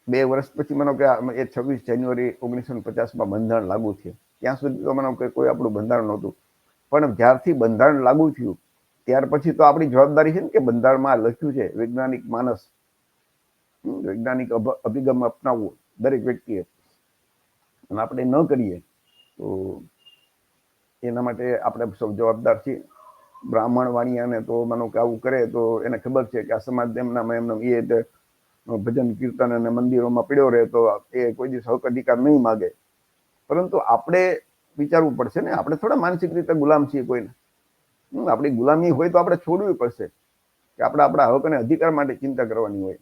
2 વર્ષ પછી માનો કે એ 26 જાન્યુઆરી 1950માં બંધારણ લાગુ થયું, ત્યાં સુધી તો માનો કે કોઈ આપણું બંધારણ નહોતું. પણ જ્યારથી બંધારણ લાગુ થયું ત્યાર પછી તો આપણી જવાબદારી છે ને કે બંધારણમાં લખ્યું છે વૈજ્ઞાનિક માનસ, વૈજ્ઞાનિક અભિગમ અપનાવવો દરેક વ્યક્તિએ, અને આપણે ન કરીએ તો એના માટે આપણે સૌ જવાબદાર છીએ. બ્રાહ્મણ વાણિયાને તો માનો કે આવું કરે તો એને ખબર છે કે આ સમાજ એમના એ ભજન કીર્તન અને મંદિરોમાં પીડ્યો રહે તો એ કોઈ દિવસ હક અધિકાર નહીં માગે. પરંતુ આપણે વિચારવું પડશે ને, આપણે થોડા માનસિક રીતે ગુલામ છીએ કોઈને. આપણી ગુલામી હોય તો આપણે છોડવી પડશે કે આપણે આપણા હક અને અધિકાર માટે ચિંતા કરવાની હોય.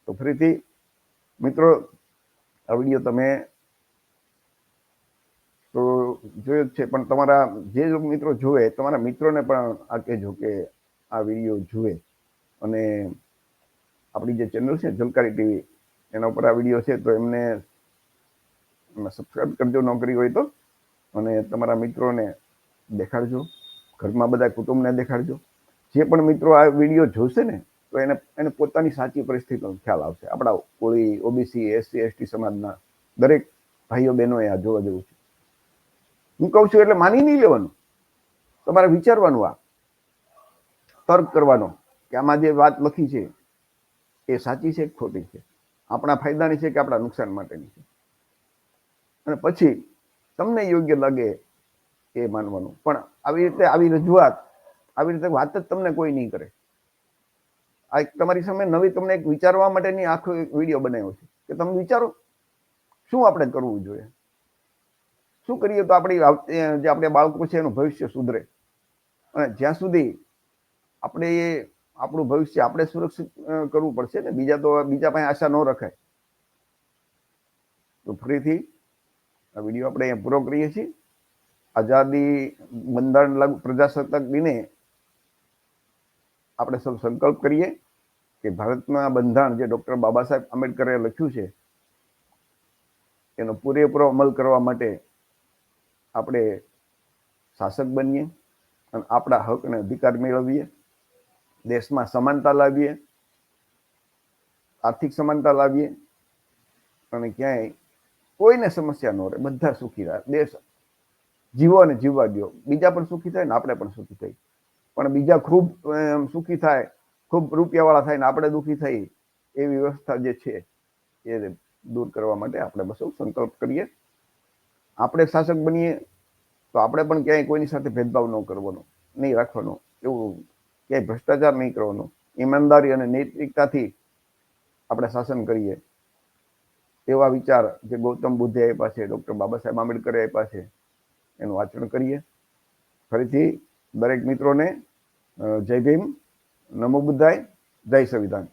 તો ફરીથી મિત્રો, આ વિડીયો તમે તો જોયો જ છે, પણ તમારા જે મિત્રો જોવે તમારા મિત્રોને પણ આ કહેજો કે આ વિડીયો જુએ. અને આપણી જે ચેનલ છે ઝલકારી ટીવી, એના ઉપર આ વિડીયો છે તો એમને સબસ્ક્રાઈબ કરજો ન કરી હોય તો, અને તમારા મિત્રોને દેખાડજો, ઘરમાં બધા કુટુંબને દેખાડજો. જે પણ મિત્રો આ વિડીયો જોશે ને તો એને પોતાની સાચી પરિસ્થિતિનો ખ્યાલ આવશે. આપણા કોળી, ઓબીસી, એસસી, એસટી સમાજના દરેક ભાઈઓ બહેનોએ આ જોવા જેવું છે. હું કહું છું એટલે માની નહીં લેવાનું, તમારે વિચારવાનું, આ તર્ક કરવાનો કે આમાં જે વાત લખી છે એ સાચી છે કે ખોટી છે, આપણા ફાયદાની છે કે આપણા નુકસાન માટેની છે. અને પછી તમને યોગ્ય લાગે એ માનવાનું. પણ આવી રીતે આવી રજૂઆત, આવી રીતે વાત જ તમને કોઈ નહીં કરે. આ તમારી સામે નવી તમને એક વિચારવા માટેની આખો વિડીયો બનાવ્યો છે કે તમે વિચારો શું આપણે કરવું જોઈએ, શું કરીએ તો આપણી જે આપણે બાળકો છે એનું ભવિષ્ય સુધરે. અને જ્યાં સુધી આપણે આપણું ભવિષ્ય આપણે સુરક્ષિત કરવું પડશે ને, બીજા પાસે આશા ન રખાય. તો ફરીથી આ વિડીયો આપણે અહીંયા પૂરો કરીએ છીએ. આઝાદી બંધારણ લાગુ પ્રજાસત્તાક દિને આપણે સૌ સંકલ્પ કરીએ કે ભારતના બંધારણ જે ડોક્ટર બાબા સાહેબ આંબેડકરે લખ્યું છે એનો પૂરેપૂરો અમલ કરવા માટે આપણે શાસક બનીએ અને આપણા હક અને અધિકાર મેળવીએ, દેશમાં સમાનતા લાવીએ, આર્થિક સમાનતા લાવીએ, અને ક્યાંય કોઈને સમસ્યા ન રહે, બધા સુખી રહે. દેશ જીવો અને જીવવા દો, બીજા પણ સુખી થાય ને આપણે પણ સુખી થઈ. પણ બીજા ખૂબ સુખી થાય, ખૂબ રૂપિયાવાળા થાય ને આપણે દુઃખી થઈ, એવી વ્યવસ્થા જે છે એ દૂર કરવા માટે આપણે બસ સંકલ્પ કરીએ. આપણે શાસક બનીએ તો આપણે પણ ક્યાંય કોઈની સાથે ભેદભાવ ન કરવાનો, નહીં રાખવાનો, એવું ક્યાંય ભ્રષ્ટાચાર નહીં કરવાનો, ઈમાનદારી અને નૈતિકતાથી આપણે શાસન કરીએ. એવા વિચાર જે ગૌતમ બુદ્ધે આપ્યા છે, ડોક્ટર બાબા સાહેબ આંબેડકરે આપ્યા છે, એનું આચરણ કરીએ. ફરીથી દરેક મિત્રોને જય ભીમ, નમો બુદ્ધાય, જય સંવિધાન.